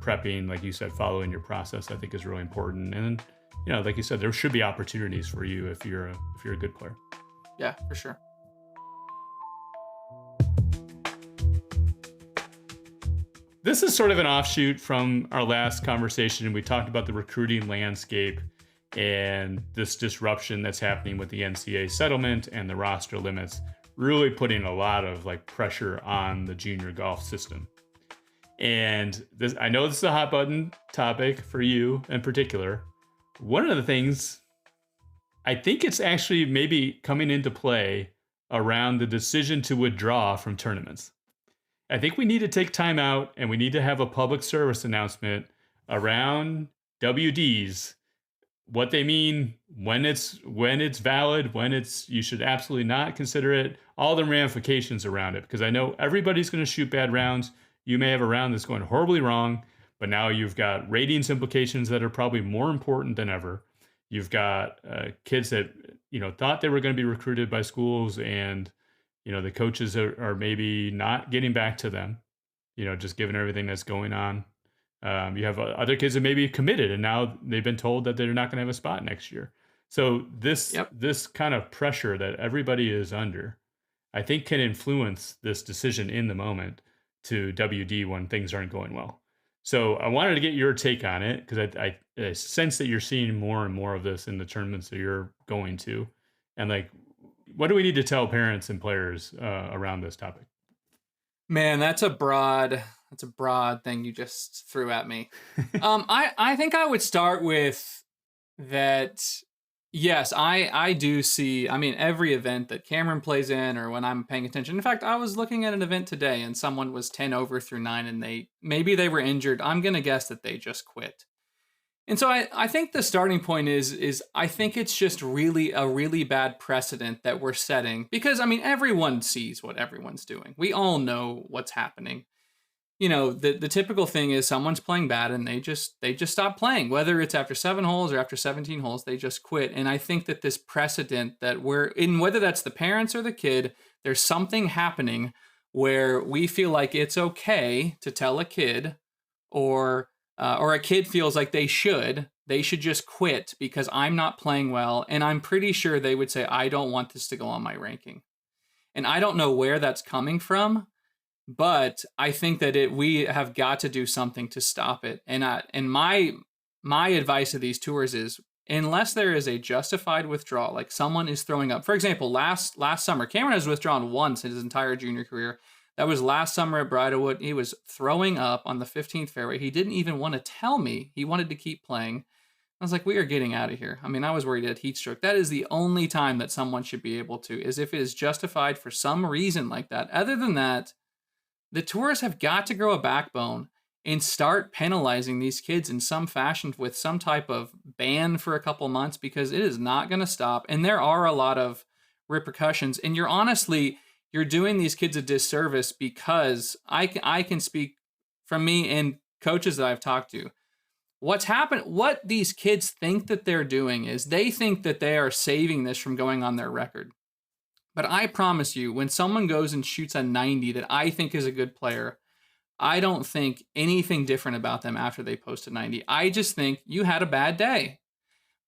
prepping, like you said, following your process, I think is really important. And like you said, there should be opportunities for you if you're a good player. Yeah, for sure. This is sort of an offshoot from our last conversation. We talked about the recruiting landscape and this disruption that's happening with the NCAA settlement and the roster limits, really putting a lot of like pressure on the junior golf system. And this, I know this is a hot button topic for you in particular. One of the things, I think it's actually maybe coming into play around the decision to withdraw from tournaments. I think we need to take time out and we need to have a public service announcement around WDs, what they mean, when it's valid, when you should absolutely not consider it, all the ramifications around it. Because I know everybody's going to shoot bad rounds. You may have a round that's going horribly wrong, but now you've got ratings implications that are probably more important than ever. You've got kids that thought they were going to be recruited by schools, and the coaches are maybe not getting back to them. Just given everything that's going on. You have other kids that maybe committed, and now they've been told that they're not going to have a spot next year. So this kind of pressure that everybody is under, I think, can influence this decision in the moment to WD when things aren't going well. So I wanted to get your take on it because I sense that you're seeing more and more of this in the tournaments that you're going to. And like, what do we need to tell parents and players around this topic? Man, that's a broad thing you just threw at me. I think I would start with that. Yes, I do see, every event that Cameron plays in or when I'm paying attention. In fact, I was looking at an event today and someone was 10 over through 9 and maybe they were injured. I'm going to guess that they just quit. And so I think the starting point is I think it's just a really bad precedent that we're setting because, everyone sees what everyone's doing. We all know what's happening. The typical thing is someone's playing bad and they just stop playing, whether it's after 7 holes or after 17 holes, they just quit. And I think that this precedent that we're in, whether that's the parents or the kid, there's something happening where we feel like it's okay to tell a kid or a kid feels like they should just quit because I'm not playing well. And I'm pretty sure they would say, I don't want this to go on my ranking. And I don't know where that's coming from. But I think that we have got to do something to stop it. And my advice to these tours is, unless there is a justified withdrawal, like someone is throwing up. For example, last summer, Cameron has withdrawn once in his entire junior career. That was last summer at Bridlewood. He was throwing up on the 15th fairway. He didn't even want to tell me. He wanted to keep playing. I was like, we are getting out of here. I was worried at heat stroke. That is the only time that someone should be able to, is if it is justified for some reason like that. Other than that, the tours have got to grow a backbone and start penalizing these kids in some fashion with some type of ban for a couple months because it is not going to stop. And there are a lot of repercussions. And you're doing these kids a disservice because I can speak from me and coaches that I've talked to. What's happened, what these kids think that they're doing is they think that they are saving this from going on their record. But I promise you, when someone goes and shoots a 90 that I think is a good player, I don't think anything different about them after they post a 90. I just think you had a bad day.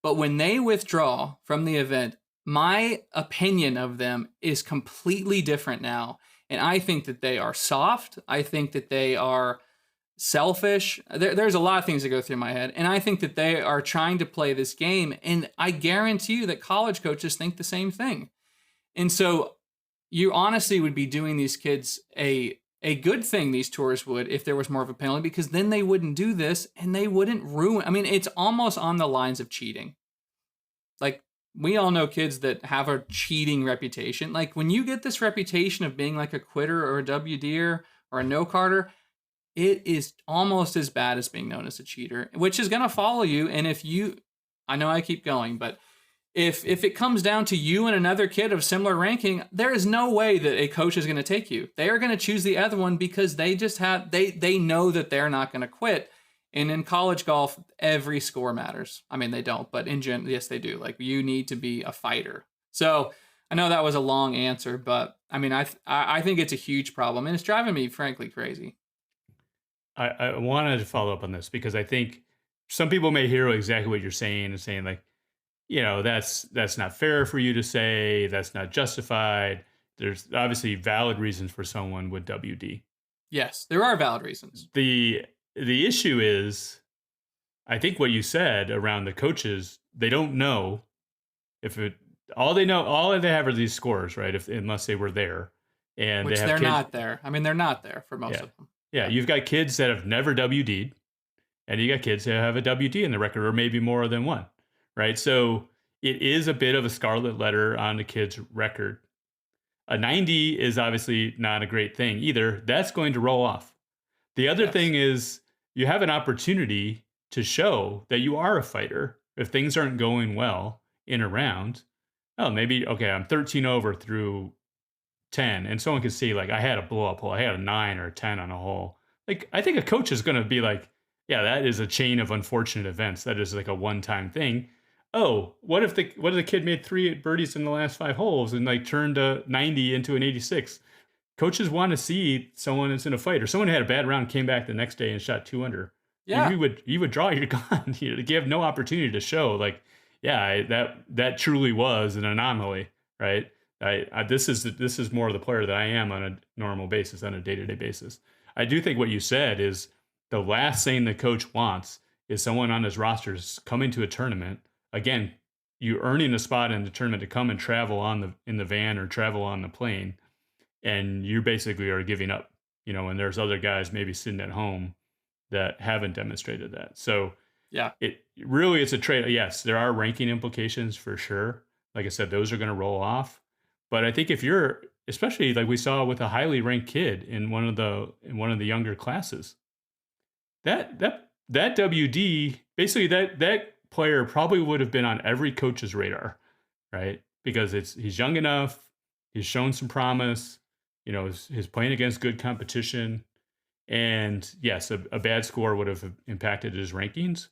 But when they withdraw from the event, my opinion of them is completely different now. And I think that they are soft. I think that they are selfish. There's a lot of things that go through my head. And I think that they are trying to play this game. And I guarantee you that college coaches think the same thing. And so you honestly would be doing these kids a good thing, these tours would, if there was more of a penalty, because then they wouldn't do this and they wouldn't ruin. I mean, it's almost on the lines of cheating. Like, we all know kids that have a cheating reputation. Like, when you get this reputation of being like a quitter or a WDer or a no-carder, it is almost as bad as being known as a cheater, which is going to follow you. And if you, I know I keep going, but if it comes down to you and another kid of similar ranking, there is no way that a coach is going to take you. They are going to choose the other one because they just have, they know that they're not going to quit. And in college golf, every score matters. I mean, they don't, but in general, yes, they do. Like, you need to be a fighter. So I know that was a long answer, but I mean, I think it's a huge problem, and it's driving me frankly crazy. I wanted to follow up on this because I think some people may hear exactly what you're saying and saying, like, you know, that's not fair for you to say, that's not justified. There's obviously valid reasons for someone with WD. Yes, there are valid reasons. The issue is, I think what you said around the coaches, they don't know if it, all they have are these scores, right? Unless they were there. And which they have they're kids, not there. I mean, they're not there for most of them. Yeah, you've got kids that have never WD'd, and you got kids that have a WD in the record, or maybe more than one, right? So it is a bit of a scarlet letter on the kid's record. A 90 is obviously not a great thing either. That's going to roll off. The other thing is, you have an opportunity to show that you are a fighter if things aren't going well in a round. Oh, maybe, okay, I'm 13 over through 10, and someone could see, like, I had a blow up hole, I had a 9 or a 10 on a hole. Like, I think a coach is going to be like, yeah, that is a chain of unfortunate events. That is like a one-time thing. Oh, what if the kid made 3 birdies in the last 5 holes and like turned a 90 into an 86? Coaches want to see someone that's in a fight, or someone who had a bad round, came back the next day and shot 2 under. Yeah, you would draw your gun. You have no opportunity to show, like, yeah, that truly was an anomaly, right? This is more of the player that I am on a normal basis, on a day-to-day basis. I do think what you said is the last thing the coach wants is someone on his roster coming to a tournament. Again, you earning a spot in the tournament to come and travel in the van or travel on the plane, and you basically are giving up, you know, and there's other guys maybe sitting at home that haven't demonstrated that. So yeah, it's a trade. Yes, there are ranking implications for sure. Like I said, those are going to roll off. But I think if you're, especially like we saw with a highly ranked kid in one of the younger classes, that WD, basically that player probably would have been on every coach's radar, right? Because he's young enough, he's shown some promise, you know, he's playing against good competition, and yes, a bad score would have impacted his rankings,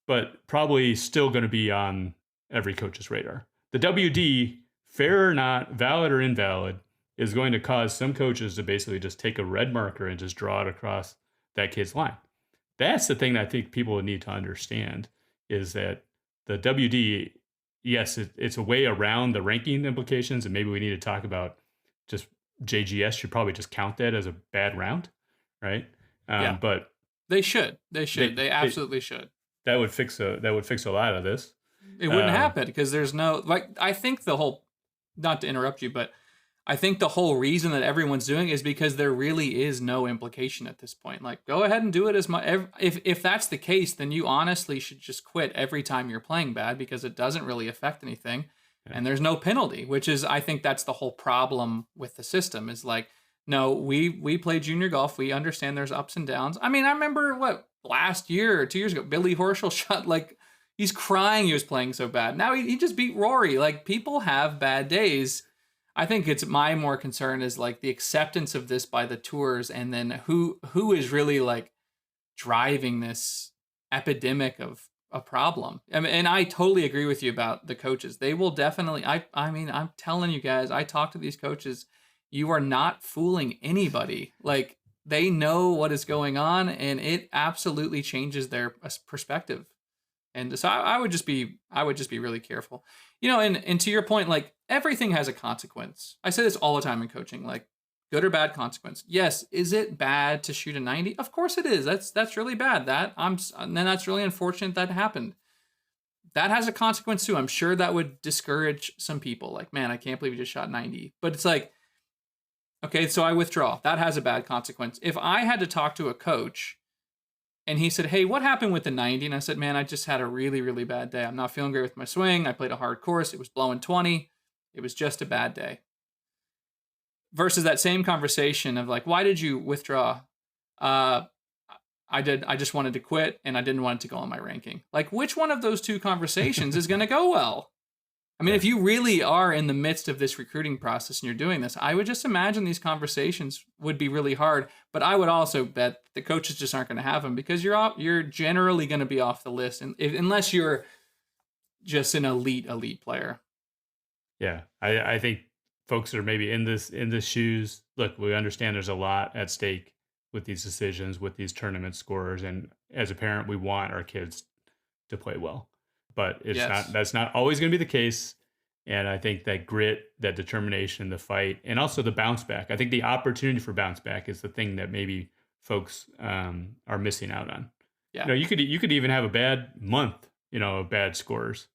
but probably still going to be on every coach's radar. The WD, fair or not, valid or invalid, is going to cause some coaches to basically just take a red marker and just draw it across that kid's line. That's the thing that I think people need to understand, is that the WD, yes, it's a way around the ranking implications, and maybe we need to talk about just JGS should probably just count that as a bad round, right? But they should. They absolutely should. That would fix a lot of this. It wouldn't happen because there's no, like, I think the whole, not to interrupt you, but I think the whole reason that everyone's doing is because there really is no implication at this point. Like, go ahead and do it as much. If that's the case, then you honestly should just quit every time you're playing bad, because it doesn't really affect anything. Yeah. And there's no penalty, which is, I think that's the whole problem with the system, is like, no, we play junior golf. We understand there's ups and downs. I mean, I remember last year or 2 years ago, Billy Horschel shot, like, he's crying he was playing so bad. Now he just beat Rory. Like, people have bad days. I think it's my more concern is like the acceptance of this by the tours, and then who is really like driving this epidemic of a problem. I mean, and I totally agree with you about the coaches. They will definitely, I mean, I'm telling you guys, I talk to these coaches, you are not fooling anybody. Like, they know what is going on, and it absolutely changes their perspective. And so I would just be really careful, and to your point, like everything has a consequence. I say this all the time in coaching, like good or bad consequence. Yes. Is it bad to shoot a 90? Of course it is. That's really bad. And then that's really unfortunate that happened. That has a consequence too. I'm sure that would discourage some people. Like, man, I can't believe you just shot 90. But it's like, okay, so I withdraw. That has a bad consequence. If I had to talk to a coach and he said, hey, what happened with the 90? And I said, man, I just had a really, really bad day. I'm not feeling great with my swing. I played a hard course. It was blowing 20. It was just a bad day. Versus that same conversation of like, why did you withdraw? I just wanted to quit and I didn't want it to go on my ranking. Like, which one of those two conversations is going to go well? I mean, if you really are in the midst of this recruiting process and you're doing this, I would just imagine these conversations would be really hard. But I would also bet the coaches just aren't going to have them because you're generally going to be off the list, unless you're just an elite player. Yeah, I think folks are maybe in this shoes. Look, we understand there's a lot at stake with these decisions, with these tournament scores, and as a parent, we want our kids to play well. But that's not always going to be the case. And I think that grit, that determination, the fight, and also the bounce back. I think the opportunity for bounce back is the thing that maybe folks are missing out on. Yeah. You could even have a bad month, of bad scores,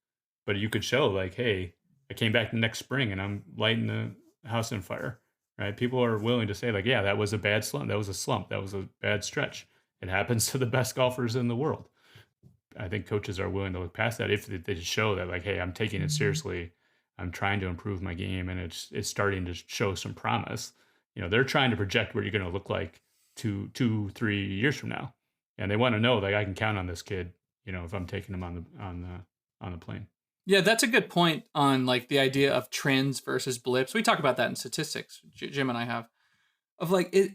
but you could show like, hey, I came back the next spring and I'm lighting the house on fire. Right? People are willing to say like, yeah, that was a bad slump. That was a slump. That was a bad stretch. It happens to the best golfers in the world. I think coaches are willing to look past that if they just show that like, hey, I'm taking it seriously. I'm trying to improve my game and it's starting to show some promise. They're trying to project what you're going to look like 2-3 years from now. And they want to know like I can count on this kid, if I'm taking him on the plane. Yeah, that's a good point on like the idea of trends versus blips. We talk about that in statistics, Jim and I have, of like it.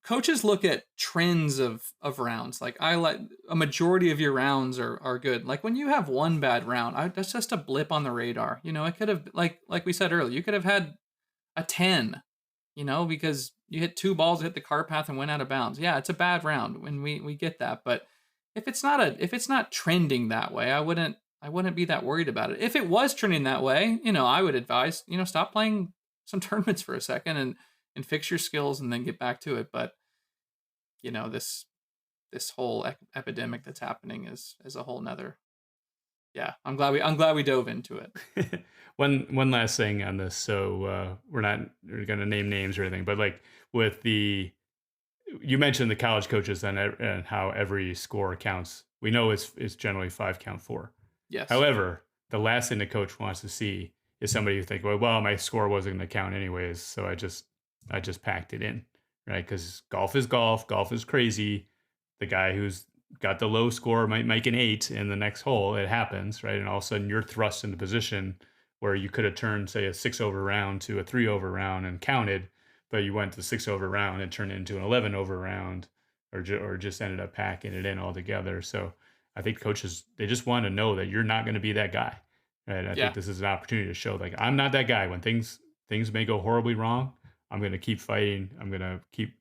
Coaches look at trends of rounds. Like I like a majority of your rounds are good. Like when you have one bad round, that's just a blip on the radar. It could have like we said earlier, you could have had a 10, because you hit 2 balls, hit the cart path and went out of bounds. Yeah, it's a bad round when we get that. But if it's not trending that way, I wouldn't be that worried about it. If it was trending that way, I would advise, stop playing some tournaments for a second and fix your skills and then get back to it. But this whole epidemic that's happening is a whole nother. Yeah, I'm glad we dove into it. One last thing on this. So we're not going to name names or anything, but like you mentioned the college coaches and how every score counts. We know it's generally 5 count 4. Yes. However, the last thing the coach wants to see is somebody who think, well, my score wasn't going to count anyways, so I just packed it in, right? Because golf is golf. Golf is crazy. The guy who's got the low score might make an 8 in the next hole. It happens, right? And all of a sudden you're thrust into position where you could have turned, say, a 6 over round to a 3 over round and counted, but you went to 6 over round and turned it into an 11 over round, or just ended up packing it in altogether. So I think coaches, they just want to know that you're not going to be that guy, right? I think this is an opportunity to show like, I'm not that guy. When things may go horribly wrong, I'm going to keep fighting. I'm going to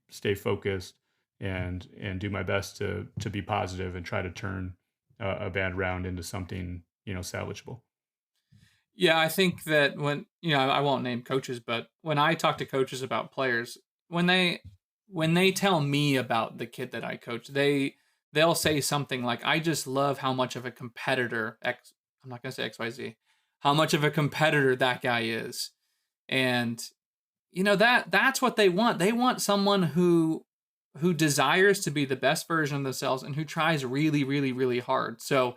stay focused and do my best to be positive and try to turn a bad round into something, salvageable. Yeah, I think that when, I won't name coaches, but when I talk to coaches about players, when they tell me about the kid that I coach, they'll say something like, I just love how much of a competitor, I'm not going to say XYZ, how much of a competitor that guy is. And, that's what they want. They want someone who desires to be the best version of themselves and who tries really, really, really hard. So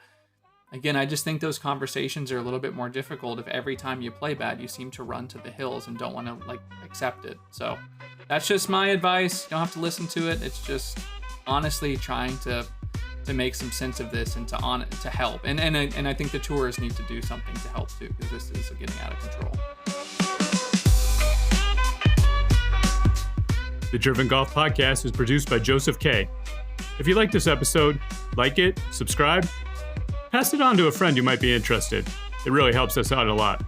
again, I just think those conversations are a little bit more difficult if every time you play bad, you seem to run to the hills and don't want to accept it. So that's just my advice. You don't have to listen to it. It's just honestly trying to make some sense of this and to help. And I think the tours need to do something to help too, because this is getting out of control. The Driven Golf Podcast is produced by Joseph K. If you like this episode, like it, subscribe, pass it on to a friend who might be interested. It really helps us out a lot.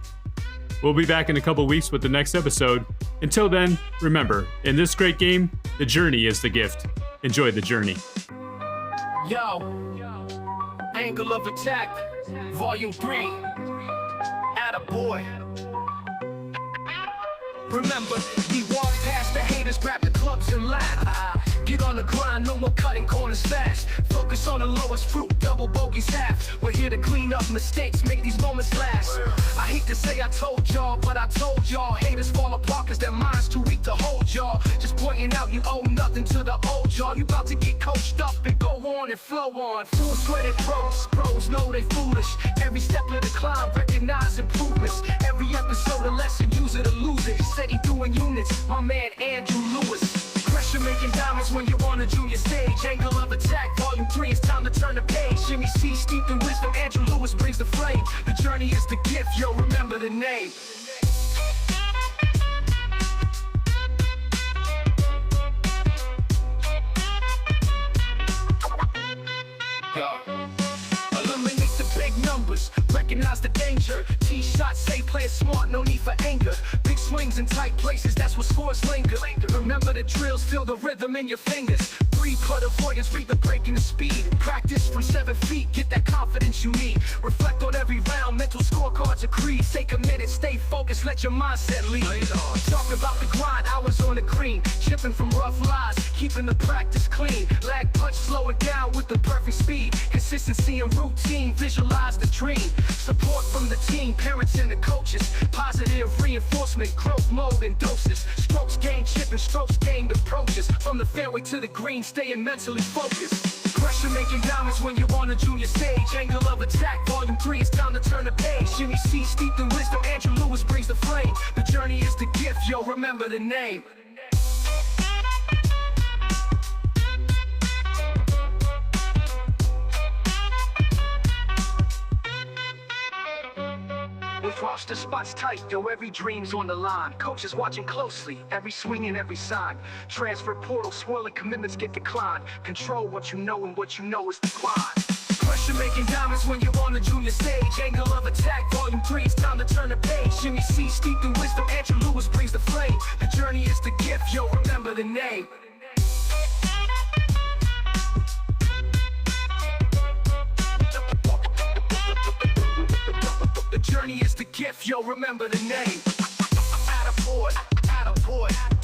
We'll be back in a couple weeks with the next episode. Until then, remember, in this great game, the journey is the gift. Enjoy the journey. Yo, Angle of Attack, Volume 3. Attaboy. Remember, we walk past the haters, grab the clubs and laugh. Get on the grind, no more cutting corners fast. Focus on the lowest fruit, double bogeys half. We're here to clean up mistakes, make these moments last. I hate to say I told y'all, but I told y'all. Haters fall apart cause their minds too weak to hold y'all. Just pointing out you owe nothing to the old y'all. You about to get coached up and go on and flow on. Full sweated pros know they foolish. Every step of the climb, recognize improvements. Every episode a lesson, use it or lose it. Steady doing units, my man Andrew Lewis. Pressure making diamonds when you're on a junior stage. Angle of Attack, Volume 3, it's time to turn the page. Jimmy C, steeped in wisdom, Andrew Lewis brings the flame. The journey is the gift, yo, remember the name. Eliminate the big numbers, recognize the danger. T-shots say play it smart, no need for anger. Big swings in tight places, that's what scores linger. Remember the drills, feel the rhythm in your fingers. Breathe, cut avoidance, read the break and the speed. Practice from 7 feet, get that confidence you need. Reflect on every round, mental scorecards agree. Stay committed, stay focused, let your mindset lead. Talk about the grind, hours on the green. Chipping from rough lies, keeping the practice clean. Lag punch, slow it down with the perfect speed. Consistency and routine, visualize the dream. Support from the team, parents and the coaches. Positive reinforcement, growth mode and doses. Strokes gain chipping, strokes gain approaches. From the fairway to the green, staying mentally focused. Pressure making diamonds when you're on a junior stage. Angle of Attack, Volume 3, it's time to turn the page. Jimmy C, steeped in wisdom, Andrew Lewis brings the flame. The journey is the gift, yo, remember the name. Watch the spots tight, yo, every dream's on the line. Coaches watching closely, every swing and every sign. Transfer portal swirling, commitments get declined. Control what you know and what you know is the climb. Pressure making diamonds when you're on the junior stage. Angle of Attack, Volume 3, it's time to turn the page. Jimmy C, steeped in wisdom, Andrew Lewis brings the flame. The journey is the gift, yo, remember the name. The journey is the gift, yo, remember the name. Attaboy, attaboy.